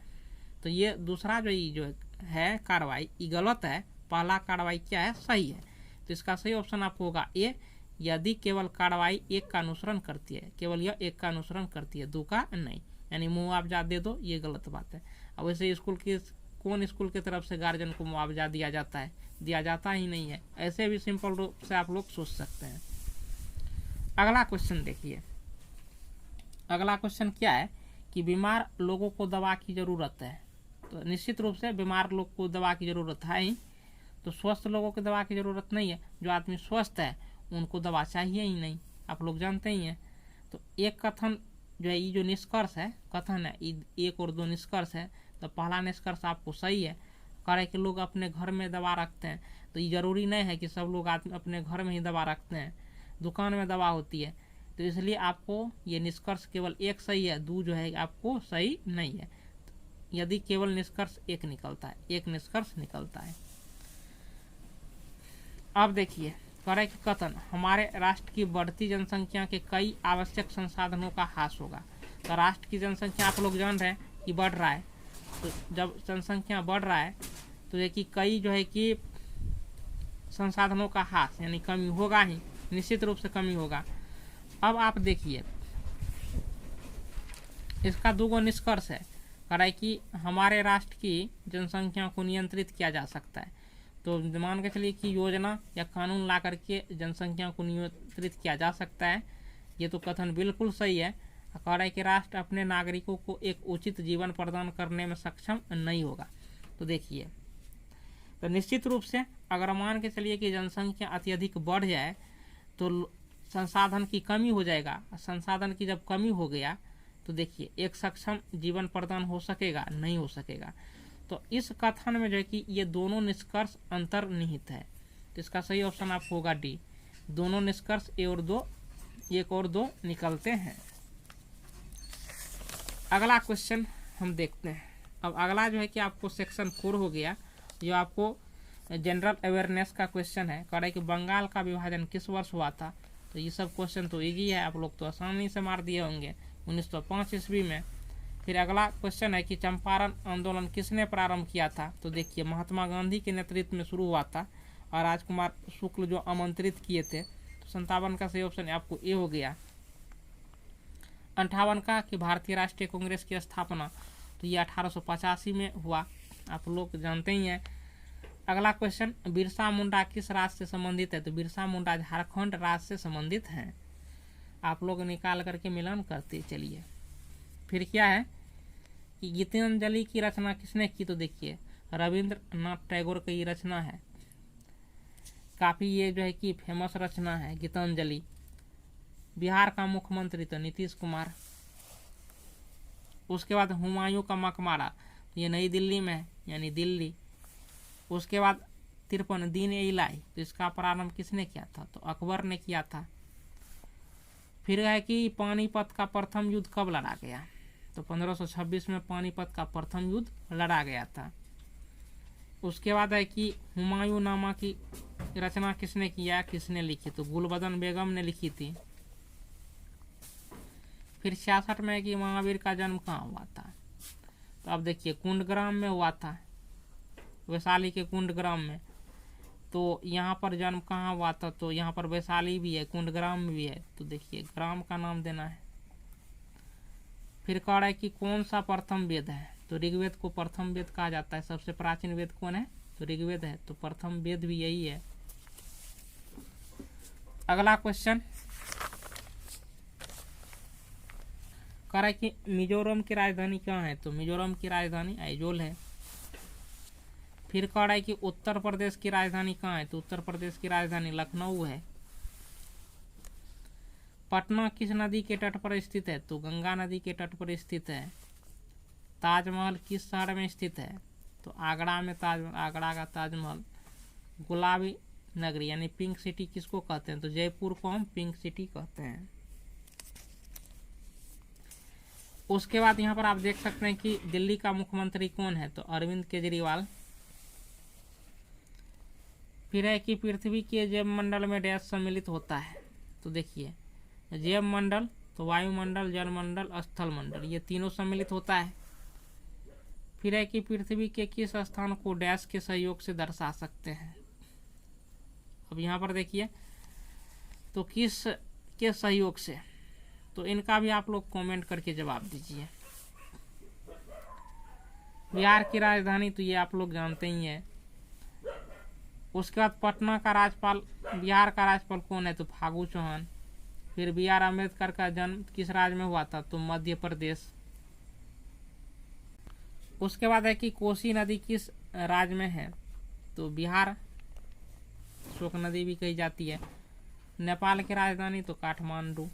तो ये दूसरा जो है कार्रवाई ये गलत है। पहला कार्रवाई क्या है, सही है। तो इसका सही ऑप्शन आपको होगा ए, यदि केवल कार्रवाई 1 का अनुसरण करती है, केवल यह 1 का अनुसरण करती है, 2 का नहीं। यानी मुआवजा दे दो, ये गलत बात है। अब वैसे कौन स्कूल की तरफ से गार्जियन को मुआवजा दिया जाता है, दिया जाता ही नहीं है। ऐसे भी सिंपल रूप से आप लोग सोच सकते हैं। अगला क्वेश्चन देखिए, अगला क्वेश्चन क्या है कि बीमार लोगों को दवा की जरूरत है। तो निश्चित रूप से बीमार लोग को दवा की जरूरत है ही, तो स्वस्थ लोगों को दवा की जरूरत नहीं है। जो आदमी स्वस्थ है उनको दवा चाहिए ही नहीं, आप लोग जानते ही हैं। तो एक कथन जो है, ये जो निष्कर्ष है, कथन है, 1 और 2 निष्कर्ष है। तो पहला निष्कर्ष आपको सही है, कह रहे कि लोग अपने घर में दवा रखते हैं। तो ये जरूरी नहीं है कि सब लोग अपने घर में ही दवा रखते हैं, दुकान में दवा होती है। तो इसलिए आपको ये निष्कर्ष केवल 1 सही है, 2 जो है आपको सही नहीं है। यदि केवल निष्कर्ष 1 निकलता है, 1 निष्कर्ष निकलता है। अब देखिए, कह रहे कि कथन हमारे राष्ट्र की बढ़ती जनसंख्या के कई आवश्यक संसाधनों का ह्रास होगा। तो राष्ट्र की जनसंख्या आप लोग जान रहे हैं कि बढ़ रहा है। तो जब जनसंख्या बढ़ रहा है तो ये कि कई जो है कि संसाधनों का ह्रास यानी कमी होगा ही, निश्चित रूप से कमी होगा। अब आप देखिए, इसका 2 निष्कर्ष है। कह रहा है कि हमारे राष्ट्र की जनसंख्या को नियंत्रित किया जा सकता है। तो मान के चलिए कि योजना या कानून ला करके जनसंख्या को नियंत्रित किया जा सकता है। ये तो कथन बिल्कुल सही है। कह रहा है कि राष्ट्र अपने नागरिकों को एक उचित जीवन प्रदान करने में सक्षम नहीं होगा। तो देखिए, तो निश्चित रूप से अगर मान के चलिए कि जनसंख्या अत्यधिक बढ़ जाए तो संसाधन की कमी हो जाएगा। संसाधन की जब कमी हो गया तो देखिए, एक सक्षम जीवन प्रदान हो सकेगा, नहीं हो सकेगा। तो इस कथन में जो है कि ये दोनों निष्कर्ष अंतर्निहित है। तो इसका सही ऑप्शन आपको होगा डी, दोनों निष्कर्ष 1 और 2 निकलते हैं। अगला क्वेश्चन हम देखते हैं। अब अगला जो है कि आपको सेक्शन 4 हो गया, जो आपको जनरल अवेयरनेस का क्वेश्चन है। कह रहा है कि बंगाल का विभाजन किस वर्ष हुआ था। तो ये सब क्वेश्चन तो इजी है, आप लोग तो आसानी से मार दिए होंगे, 1905 ईस्वी में। फिर अगला क्वेश्चन है कि चंपारण आंदोलन किसने प्रारंभ किया था। तो देखिए, महात्मा गांधी के नेतृत्व में शुरू हुआ था और राजकुमार शुक्ल जो आमंत्रित किए थे। तो 57 का सही ऑप्शन आपको ए हो गया। 58 का कि भारतीय राष्ट्रीय कांग्रेस की स्थापना तो ये 1885 में हुआ, आप लोग जानते ही हैं। अगला क्वेश्चन, बिरसा मुंडा किस राज्य से संबंधित है? तो बिरसा मुंडा झारखंड राज्य से संबंधित हैं। आप लोग निकाल करके मिलान करते चलिए। फिर क्या है कि गीतांजलि की रचना किसने की? तो देखिए रविंद्रनाथ टैगोर की रचना है, काफी ये जो है कि फेमस रचना है गीतांजलि। बिहार का मुख्यमंत्री तो नीतीश कुमार। उसके बाद हुमायूं का मकबरा, ये नई दिल्ली में है, यानी दिल्ली। उसके बाद 53 दीन-ए-इलाही, तो इसका प्रारंभ किसने किया था? तो अकबर ने किया था। फिर है कि पानीपत का प्रथम युद्ध कब लड़ा गया? तो 1526 में पानीपत का प्रथम युद्ध लड़ा गया था। उसके बाद है कि हुमायूं नामा की रचना किसने किया, किसने लिखी? तो गुलबदन बेगम ने लिखी थी। फिर 66 में कि महावीर का जन्म कहाँ हुआ था? तो अब देखिए कुंडग्राम में हुआ था, वैशाली के कुंडग्राम में। तो यहाँ पर जन्म कहाँ हुआ था? तो यहाँ पर वैशाली भी है, कुंडग्राम भी है, तो देखिए ग्राम का नाम देना है। फिर कह रहा है कि कौन सा प्रथम वेद है? तो ऋग्वेद को प्रथम वेद कहा जाता है। सबसे प्राचीन वेद कौन है? तो ऋग्वेद है, तो प्रथम वेद भी यही है। अगला क्वेश्चन कह रहा है कि मिजोरम की राजधानी कहाँ है? तो मिजोरम की राजधानी आइजोल है। फिर कह रहा है कि उत्तर प्रदेश की राजधानी कहाँ है? तो उत्तर प्रदेश की राजधानी लखनऊ है। पटना किस नदी के तट पर स्थित है? तो गंगा नदी के तट पर स्थित है। ताजमहल किस शहर में स्थित है? तो आगरा में आगरा का ताजमहल। गुलाबी नगरी यानी पिंक सिटी किसको कहते हैं? तो जयपुर को हम पिंक सिटी कहते हैं। उसके बाद यहाँ पर आप देख सकते हैं कि दिल्ली का मुख्यमंत्री कौन है? तो अरविंद केजरीवाल। फिर है कि पृथ्वी के जैव मंडल में डैश सम्मिलित होता है? तो देखिए जैव मंडल तो वायुमंडल, जलमंडल, स्थल मंडल, ये तीनों सम्मिलित होता है। फिर है कि पृथ्वी के किस स्थान को डैश के सहयोग से दर्शा सकते हैं? अब यहाँ पर देखिए तो किस के सहयोग से, तो इनका भी आप लोग कमेंट करके जवाब दीजिए। बिहार की राजधानी तो ये आप लोग जानते ही हैं। उसके बाद पटना का राज्यपाल, बिहार का राज्यपाल कौन है? तो फागू चौहान। फिर B.R. अम्बेडकर का जन्म किस राज्य में हुआ था? तो मध्य प्रदेश। उसके बाद है कि कोसी नदी किस राज्य में है? तो बिहार। शोक नदी भी कही जाती है। नेपाल की राजधानी तो काठमांडू।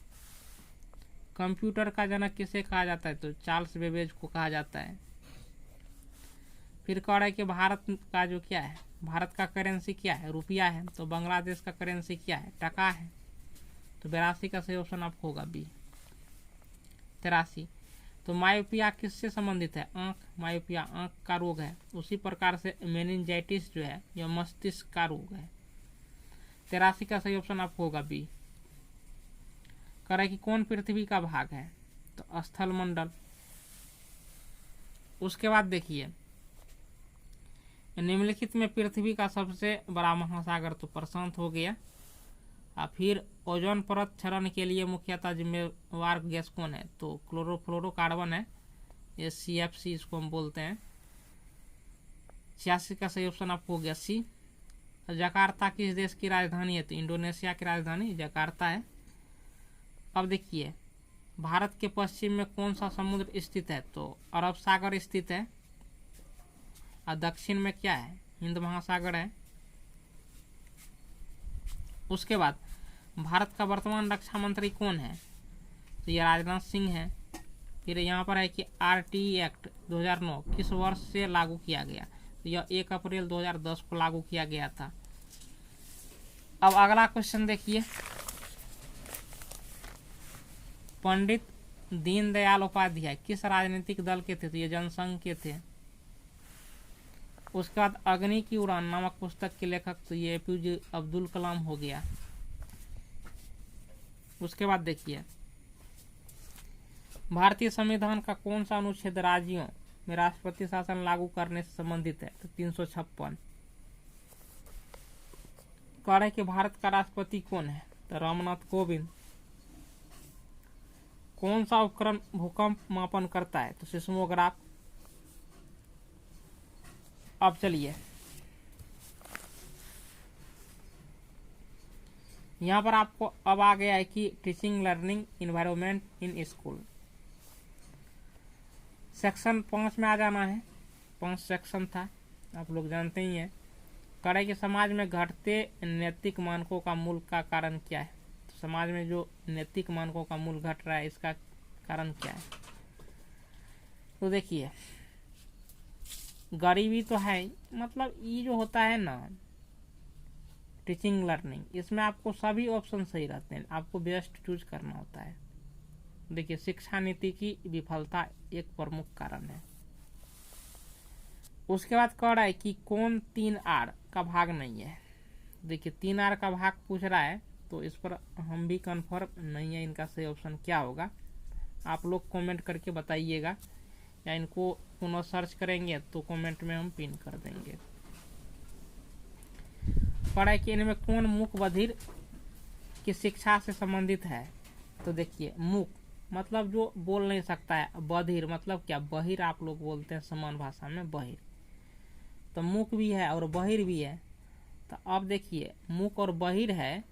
कंप्यूटर का जनक किसे कहा जाता है? तो चार्ल्स बेबेज को कहा जाता है। फिर कह रहा है कि भारत का जो क्या है, भारत का करेंसी क्या है? रुपया है। तो बांग्लादेश का करेंसी क्या है? टका है। तो 82 का सही ऑप्शन आपको होगा बी। 83। तो मायोपिया किससे संबंधित है? आंख। मायोपिया आंख का रोग है। उसी प्रकार से मेनिंजाइटिस जो है यह मस्तिष्क का रोग है। 83 का सही ऑप्शन आपको होगा बी। कह रहा है कि कौन पृथ्वी का भाग है? तो स्थल मंडल। उसके बाद देखिए निम्नलिखित में पृथ्वी का सबसे बड़ा महासागर तो प्रशांत हो गया। फिर ओजोन परत क्षरण के लिए मुख्यतः जिम्मेवार गैस कौन है? तो क्लोरोफ्लोरोकार्बन है, ये CFC इसको हम बोलते हैं। 86 का सही ऑप्शन आपको हो गया सी। जकार्ता किस देश की राजधानी है? तो इंडोनेशिया की राजधानी जकार्ता है। अब देखिए भारत के पश्चिम में कौन सा समुद्र स्थित है? तो अरब सागर स्थित है। और दक्षिण में क्या है? हिंद महासागर है। उसके बाद भारत का वर्तमान रक्षा मंत्री कौन है? तो ये राजनाथ सिंह है। फिर यहाँ पर है कि RTE एक्ट 2009 किस वर्ष से लागू किया गया? तो यह 1 अप्रैल 2010 को लागू किया गया था। अब अगला क्वेश्चन देखिए, पंडित दीनदयाल उपाध्याय किस राजनीतिक दल के थे? तो ये जनसंघ के थे। उसके बाद अग्नि की उड़ान नामक पुस्तक के लेखक तो ये APJ अब्दुल कलाम हो गया। उसके बाद देखिए भारतीय संविधान का कौन सा अनुच्छेद राज्यों में राष्ट्रपति शासन लागू करने से संबंधित है? तो 356। कह रहे कि भारत का राष्ट्रपति कौन है? तो रामनाथ कोविंद। कौन सा उपकरण भूकंप मापन करता है? तो सिस्मोग्राफ। अब चलिए यहाँ पर आपको अब आ गया है कि teaching learning environment in school. Section 5 में आ जाना है। 5 सेक्शन था, आप लोग जानते ही हैं। कड़े के समाज में घटते नैतिक मानकों का मूल का कारण क्या है। तो समाज में जो नैतिक मानकों का मूल घट रहा है, इसका कारण क्या है। तो देखिए, गरीबी तो है ही, मतलब ये जो होता है ना टीचिंग लर्निंग, इसमें आपको सभी ऑप्शन सही रहते हैं, आपको बेस्ट चूज करना होता है। देखिए, शिक्षा नीति की विफलता एक प्रमुख कारण है। उसके बाद कह रहा है कि कौन 3R का भाग नहीं है। देखिए, 3R का भाग पूछ रहा है, तो इस पर हम भी कंफर्म नहीं है इनका सही ऑप्शन क्या होगा। आप लोग कमेंट करके बताइएगा, या इनको पुनः सर्च करेंगे तो कमेंट में हम पिन कर देंगे। पढ़ाई कि इनमें कौन मूक बधिर की शिक्षा से संबंधित है। तो देखिए, मूक मतलब जो बोल नहीं सकता है, बधिर मतलब क्या, बहिर आप लोग बोलते हैं समान भाषा में, बहिर। तो मूक भी है और बहिर भी है। तो अब देखिए, मूक और बहिर है,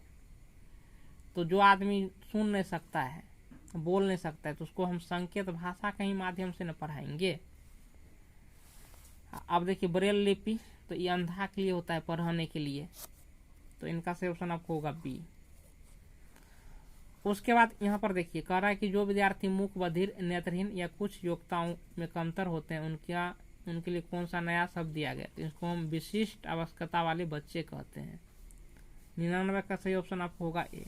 तो जो आदमी सुन नहीं सकता है, बोल नहीं सकता है, तो उसको हम संकेत भाषा के ही माध्यम से न पढ़ाएंगे। अब देखिए, ब्रेल लिपि, तो ये अंधा के लिए होता है, पढ़ाने के लिए। तो इनका सही ऑप्शन आपको होगा बी। उसके बाद यहाँ पर देखिए, कह रहा है कि जो विद्यार्थी मूक बधिर नेत्रहीन या कुछ योग्यताओं में कमतर होते हैं, उनके लिए कौन सा नया शब्द दिया गया। तो इसको हम विशिष्ट आवश्यकता वाले बच्चे कहते हैं। 99 का सही ऑप्शन आपको होगा ए।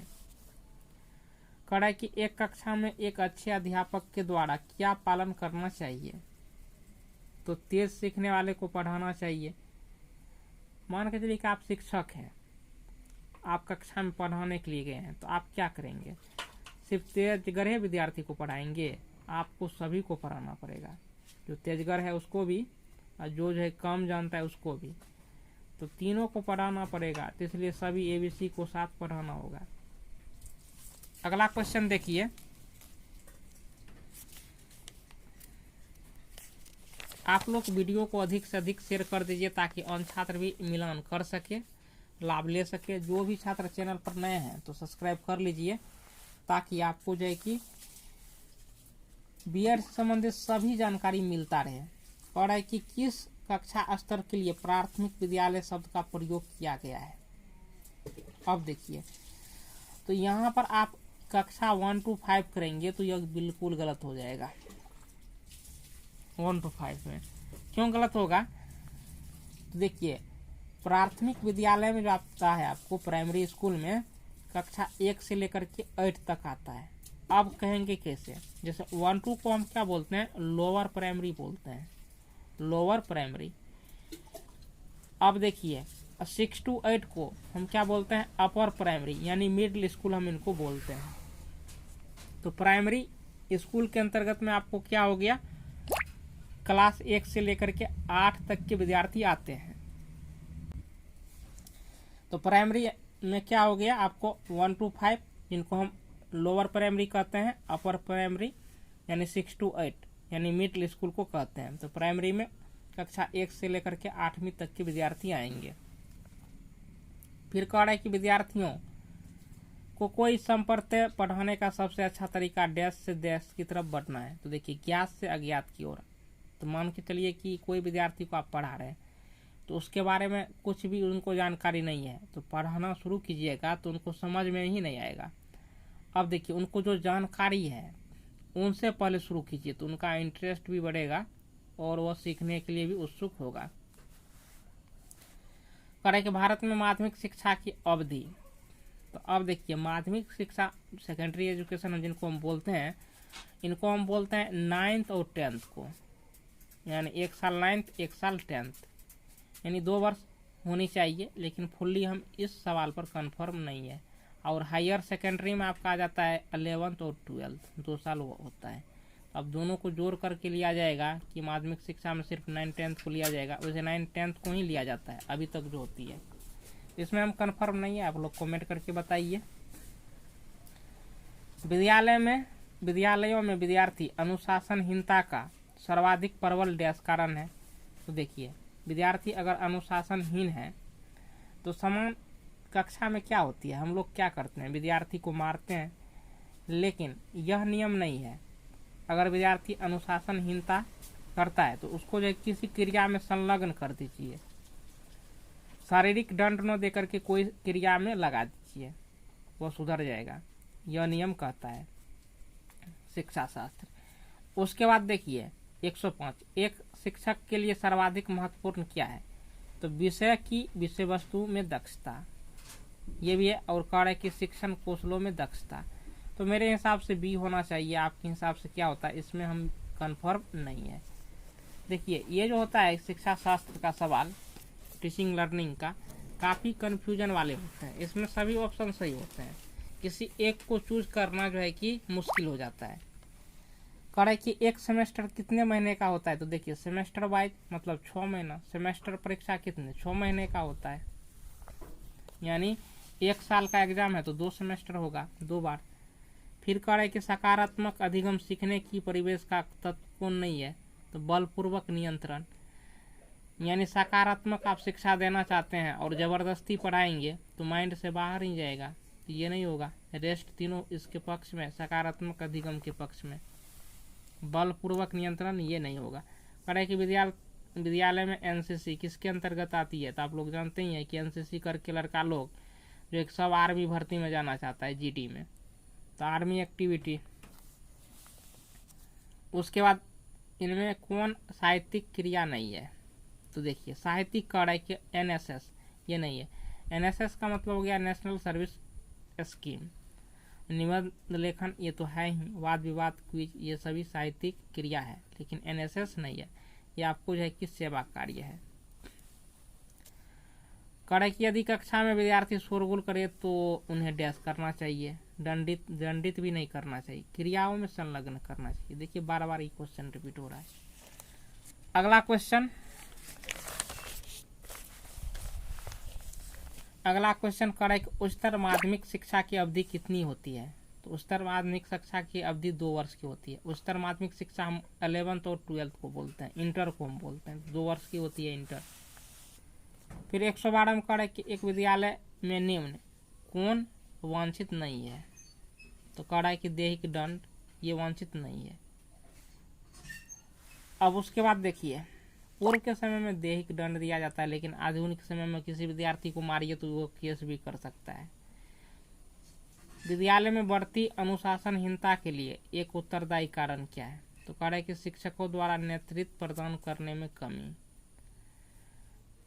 कह रहा है कि एक कक्षा में एक अच्छे अध्यापक के द्वारा क्या पालन करना चाहिए। तो तेज सीखने वाले को पढ़ाना चाहिए। मान के चलिए कि आप शिक्षक हैं, आप कक्षा में पढ़ाने के लिए गए हैं, तो आप क्या करेंगे, सिर्फ तेजगर विद्यार्थी को पढ़ाएंगे। आपको सभी को पढ़ाना पड़ेगा, जो तेजगर है उसको भी, और जो है कम जानता है उसको भी। तो तीनों को पढ़ाना पड़ेगा, तो इसलिए सभी ABC को साथ पढ़ाना होगा। अगला क्वेश्चन देखिए, आप लोग वीडियो को अधिक से अधिक शेयर कर दीजिए ताकि अन्य छात्र भी मिलान कर सके, लाभ ले सके। जो भी छात्र चैनल पर नए हैं तो सब्सक्राइब कर लीजिए, ताकि आपको जो है कि बीएड से संबंधित सभी जानकारी मिलता रहे। और है कि किस कक्षा स्तर के लिए प्राथमिक विद्यालय शब्द का प्रयोग किया गया है। अब देखिए, तो यहाँ पर आप कक्षा 1 to 5 करेंगे तो यह बिल्कुल गलत हो जाएगा। 1 to 5 में क्यों गलत होगा, तो देखिए, प्राथमिक विद्यालय में जो आता है आपको प्राइमरी स्कूल में कक्षा 1 से लेकर के 8 तक आता है। अब कहेंगे कैसे, जैसे 1 2 को हम क्या बोलते हैं, लोअर प्राइमरी बोलते हैं, लोअर प्राइमरी। अब देखिए, 6 to 8 को हम क्या बोलते हैं, अपर प्राइमरी, यानी मिडिल स्कूल हम इनको बोलते हैं। तो प्राइमरी स्कूल के अंतर्गत में आपको क्या हो गया, क्लास 1 से लेकर के 8 तक के विद्यार्थी आते हैं। तो प्राइमरी में क्या हो गया आपको 1 to 5, जिनको हम लोअर प्राइमरी कहते हैं, अपर प्राइमरी यानी 6 to 8 यानी मिडिल स्कूल को कहते हैं। तो प्राइमरी में कक्षा 1 से लेकर के 8वीं तक के विद्यार्थी आएंगे। फिर कह रहा है कि विद्यार्थियों को कोई संप्रत्यय पढ़ाने का सबसे अच्छा तरीका डैश से डैश की तरफ बढ़ना है। तो देखिए, ज्ञात से अज्ञात की ओर। तो मान के चलिए कि कोई विद्यार्थी को आप पढ़ा रहे हैं, तो उसके बारे में कुछ भी उनको जानकारी नहीं है, तो पढ़ाना शुरू कीजिएगा तो उनको समझ में ही नहीं आएगा। अब देखिए, उनको जो जानकारी है उनसे पहले शुरू कीजिए, तो उनका इंटरेस्ट भी बढ़ेगा और वह सीखने के लिए भी उत्सुक होगा। करें कि भारत में माध्यमिक शिक्षा की अवधि। तो अब देखिए, माध्यमिक शिक्षा सेकेंडरी एजुकेशन जिनको हम बोलते हैं, इनको हम बोलते हैं 9th और 10th को, यानी 1 साल 9th 1 साल 10th, यानी 2 वर्ष होनी चाहिए। लेकिन फुल्ली हम इस सवाल पर कंफर्म नहीं है। और हायर सेकेंडरी में आपका आ जाता है 11th और 12th, 2 साल वो होता है। अब दोनों को जोड़ करके लिया जाएगा कि माध्यमिक शिक्षा में सिर्फ 9th 10th को लिया जाएगा, वैसे 9th 10th को ही लिया जाता है अभी तक जो होती है। इसमें हम कंफर्म नहीं है, आप लोग कमेंट करके बताइए। विद्यालयों में विद्यार्थी अनुशासनहीनता का सर्वाधिक प्रबल डैश कारण है। तो देखिए, विद्यार्थी अगर अनुशासनहीन है तो समान कक्षा में क्या होती है, हम लोग क्या करते हैं, विद्यार्थी को मारते हैं। लेकिन यह नियम नहीं है। अगर विद्यार्थी अनुशासनहीनता करता है तो उसको जो किसी क्रिया में संलग्न कर दीजिए, शारीरिक दंड न देकर के कोई क्रिया में लगा दीजिए, वह सुधर जाएगा। यह नियम कहता है शिक्षा शास्त्र। उसके बाद देखिए 105, एक शिक्षक के लिए सर्वाधिक महत्वपूर्ण क्या है, तो विषय की विषय वस्तु में दक्षता, ये भी है। और कार्य के शिक्षण कौशलों में दक्षता। तो मेरे हिसाब से बी होना चाहिए, आपके हिसाब से क्या होता है, इसमें हम कंफर्म नहीं है। देखिए ये जो होता है शिक्षा शास्त्र का सवाल, टीचिंग लर्निंग का, काफ़ी कन्फ्यूजन वाले होते हैं। इसमें सभी ऑप्शन सही होते हैं, किसी एक को चूज करना जो है कि मुश्किल हो जाता है। करे कि एक सेमेस्टर कितने महीने का होता है, तो देखिए सेमेस्टर वाइज मतलब 6 महीना, सेमेस्टर परीक्षा कितने 6 महीने का होता है, यानी 1 साल का एग्जाम है तो 2 सेमेस्टर होगा, 2 बार। फिर करे कि सकारात्मक अधिगम सीखने की परिवेश का तत्व कौन नहीं है, तो बलपूर्वक नियंत्रण, यानी सकारात्मक आप शिक्षा देना चाहते हैं और ज़बरदस्ती पढ़ाएंगे तो माइंड से बाहर ही जाएगा, तो ये नहीं होगा। रेस्ट तीनों इसके पक्ष में, सकारात्मक अधिगम के पक्ष में। बलपूर्वक नियंत्रण ये नहीं होगा। करे कि विद्यालय में एनसीसी किसके अंतर्गत आती है, तो आप लोग जानते ही हैं कि एनसीसी करके लड़का लोग जो एक सब आर्मी भर्ती में जाना चाहता है, जीडी में, तो आर्मी एक्टिविटी। उसके बाद इनमें कौन साहित्यिक क्रिया नहीं है, तो देखिए साहित्यिक कार्य के एनएसएस ये नहीं है। एनएसएस का मतलब हो गया नेशनल सर्विस स्कीम, निबंध लेखन ये तो है ही, वाद विवाद क्विज ये सभी साहित्यिक क्रिया है, लेकिन एनएसएस नहीं है। ये आपको जो है कि सेवा कार्य है। करे कि यदि कक्षा में विद्यार्थी शोरगुल करे तो उन्हें डैश करना चाहिए, दंडित भी नहीं करना चाहिए, क्रियाओं में संलग्न करना चाहिए। देखिए बार बार ये क्वेश्चन रिपीट हो रहा है। अगला क्वेश्चन करे कि उच्चतर माध्यमिक शिक्षा की अवधि कितनी होती है, तो उच्चतर माध्यमिक शिक्षा की अवधि 2 वर्ष की होती है। उच्चतर माध्यमिक शिक्षा हम 11th और 12th को बोलते हैं, इंटर को हम बोलते हैं, 2 वर्ष की होती है इंटर। फिर 112 में करे कि एक विद्यालय में निम्न कौन वांछित नहीं है, तो करे कि दैहिक दंड ये वांछित नहीं है। अब उसके बाद देखिए पूर्व के समय में दैहिक दंड दिया जाता है, लेकिन आधुनिक समय में किसी विद्यार्थी को मारिए तो वो केस भी कर सकता है। विद्यालय में बढ़ती अनुशासनहीनता के लिए एक उत्तरदायी कारण क्या है, तो करे कि शिक्षकों द्वारा नेतृत्व प्रदान करने में कमी।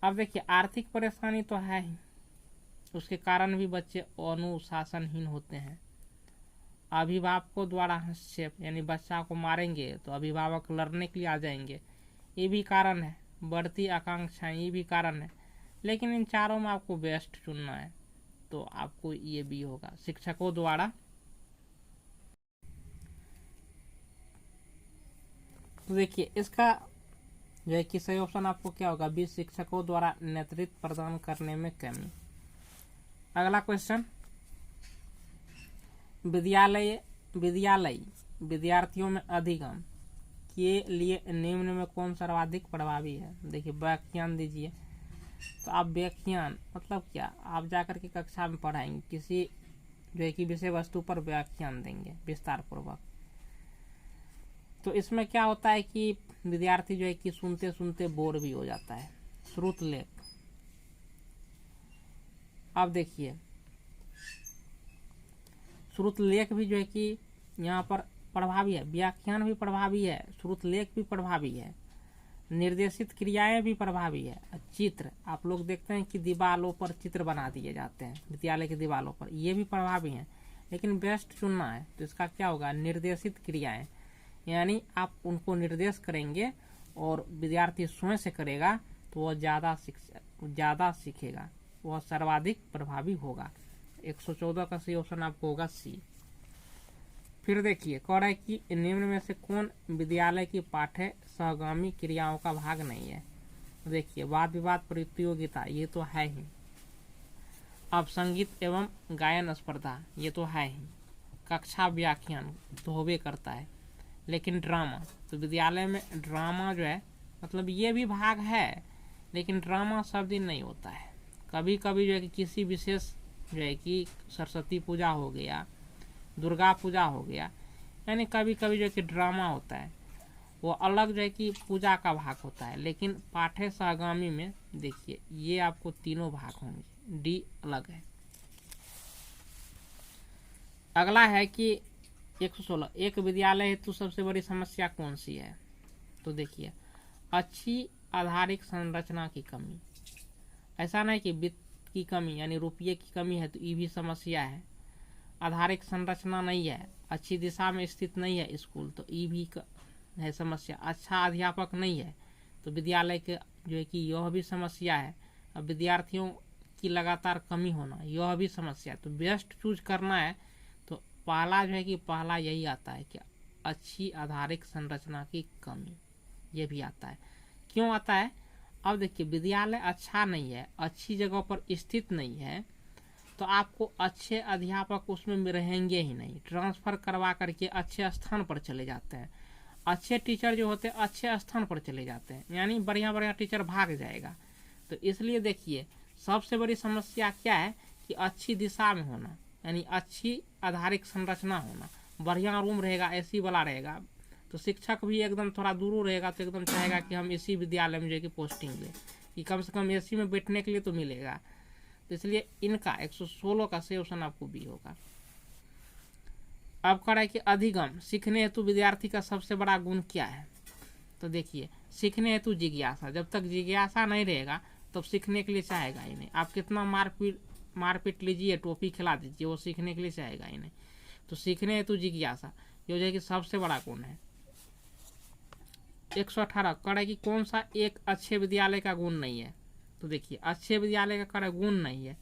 अब देखिए आर्थिक परेशानी तो है ही, उसके कारण भी बच्चे अनुशासनहीन होते हैं। अभिभावकों द्वारा हस्तक्षेप, यानी बच्चा को मारेंगे तो अभिभावक लड़ने के लिए आ जाएंगे, ये भी कारण है। बढ़ती आकांक्षाएं ये भी कारण है। लेकिन इन चारों में आपको बेस्ट चुनना है, तो आपको ये भी होगा शिक्षकों द्वारा। तो देखिए इसका जो है कि सही ऑप्शन आपको क्या होगा, बी शिक्षकों द्वारा नेतृत्व प्रदान करने में कमी। अगला क्वेश्चन, विद्यार्थियों में अधिगम के लिए निम्न में कौन सर्वाधिक प्रभावी है। देखिए व्याख्यान दीजिए, तो आप व्याख्यान मतलब क्या, आप जाकर के कक्षा में पढ़ाएंगे, किसी जो है कि विषय वस्तु पर व्याख्यान देंगे विस्तार पूर्वक। तो इसमें क्या होता है कि विद्यार्थी जो है कि सुनते सुनते बोर भी हो जाता है। श्रुत लेख, अब देखिए श्रुत लेख भी जो है कि यहाँ पर प्रभावी है, व्याख्यान भी प्रभावी है, श्रुत लेख भी प्रभावी है, निर्देशित क्रियाएं भी प्रभावी है। चित्र आप लोग देखते हैं कि दीवारों पर चित्र बना दिए जाते हैं विद्यालय की दीवारों पर, ये भी प्रभावी है। लेकिन बेस्ट चुनना है तो इसका क्या होगा, निर्देशित क्रियाएं, यानी आप उनको निर्देश करेंगे और विद्यार्थी स्वयं से करेगा तो वह ज़्यादा सीखेगा, वह सर्वाधिक प्रभावी होगा। 114 का सही ऑप्शन आपको होगा सी। फिर देखिए कह रहा है कि निम्न में से कौन विद्यालय की पाठ्य सहगामी क्रियाओं का भाग नहीं है। देखिए वाद विवाद प्रतियोगिता ये तो है ही, अब संगीत एवं गायन स्पर्धा ये तो है ही, कक्षा व्याख्यान तो होबे करता है। लेकिन ड्रामा, तो विद्यालय में ड्रामा जो है मतलब ये भी भाग है, लेकिन ड्रामा सब दिन नहीं होता है। कभी कभी जो है कि किसी विशेष जो है कि सरस्वती पूजा हो गया, दुर्गा पूजा हो गया, यानी कभी कभी जो है कि ड्रामा होता है, वो अलग जो है कि पूजा का भाग होता है। लेकिन पाठ्य सहगामी में देखिए ये आपको तीनों भाग होंगे, डी अलग है। अगला है कि 116, एक विद्यालय हेतु सबसे बड़ी समस्या कौन सी है? तो देखिए अच्छी आधारिक संरचना की कमी। ऐसा नहीं कि वित्त की कमी यानी रुपये की कमी है तो ये भी समस्या है। आधारिक संरचना नहीं है, अच्छी दिशा में स्थित नहीं है स्कूल, तो ये भी है समस्या। अच्छा अध्यापक नहीं है तो विद्यालय के जो है कि यह भी समस्या है। अब विद्यार्थियों की लगातार कमी होना यह भी समस्या है। तो बेस्ट चूज करना है तो पहला जो है कि पहला यही आता है कि अच्छी आधारिक संरचना की कमी, ये भी आता है। क्यों आता है? अब देखिए विद्यालय अच्छा नहीं है, अच्छी जगह पर स्थित नहीं है, तो आपको अच्छे अध्यापक उसमें रहेंगे ही नहीं, ट्रांसफर करवा करके अच्छे स्थान पर चले जाते हैं। अच्छे टीचर जो होते हैं अच्छे स्थान पर चले जाते हैं, यानी बढ़िया बढ़िया टीचर भाग जाएगा। तो इसलिए देखिए सबसे बड़ी समस्या क्या है कि अच्छी दिशा में होना, यानी अच्छी आधारिक संरचना होना, बढ़िया रूम रहेगा, एसी वाला रहेगा, तो शिक्षक भी एकदम थोड़ा दूर रहेगा तो एकदम चाहेगा कि हम इसी विद्यालय में जाके पोस्टिंग लें, कि कम से कम एसी में बैठने के लिए तो मिलेगा। तो इसलिए इनका 116 का सही ऑप्शन आपको बी होगा। अब कह रहा है कि अधिगम, सीखने हेतु विद्यार्थी का सबसे बड़ा गुण क्या है? तो देखिए सीखने हेतु जिज्ञासा। जब तक जिज्ञासा नहीं रहेगा तब सीखने के लिए चाहेगा ही नहीं। आप कितना मारपीट लीजिए, टोपी खिला दीजिए, वो सीखने के लिए चाहेगा ही नहीं। तो सीखने हेतु जिज्ञासा जो है कि सबसे बड़ा गुण है। 118 कह रहा है कि कौन सा एक अच्छे विद्यालय का गुण नहीं है? तो देखिए अच्छे विद्यालय का कह रहा है गुण नहीं है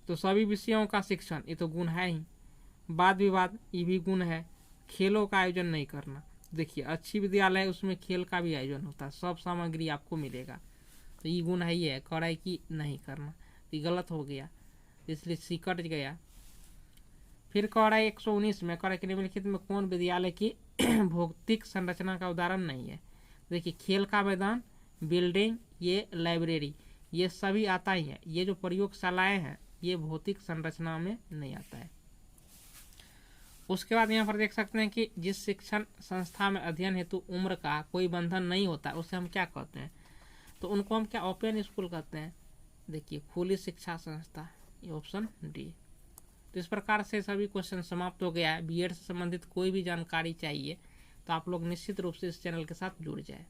तो सभी विषयों का शिक्षण, ये तो गुण है ही। वाद विवाद, ये भी गुण है। खेलों का आयोजन नहीं करना, देखिए अच्छी विद्यालय उसमें खेल का भी आयोजन होता है, सब सामग्री आपको मिलेगा, तो ये गुण है ही है। कह रहा है कि नहीं करना, ये गलत हो गया, इसलिए सी कट गया। फिर कह रहा है 119 में कह रहा है कि निम्नलिखित में कौन विद्यालय की भौतिक संरचना का उदाहरण नहीं है? देखिए खेल का मैदान, बिल्डिंग, ये लाइब्रेरी, ये सभी आता ही है। ये जो प्रयोगशालाएं हैं ये भौतिक संरचना में नहीं आता है। उसके बाद यहाँ पर देख सकते हैं कि जिस शिक्षण संस्था में अध्ययन हेतु उम्र का कोई बंधन नहीं होता उसे हम क्या कहते हैं? तो उनको हम क्या ओपन स्कूल कहते हैं। देखिए खुली शिक्षा संस्था, ये ऑप्शन डी। तो इस प्रकार से सभी क्वेश्चन समाप्त हो गया है। बीएड से संबंधित कोई भी जानकारी चाहिए तो आप लोग निश्चित रूप से इस चैनल के साथ जुड़ जाए।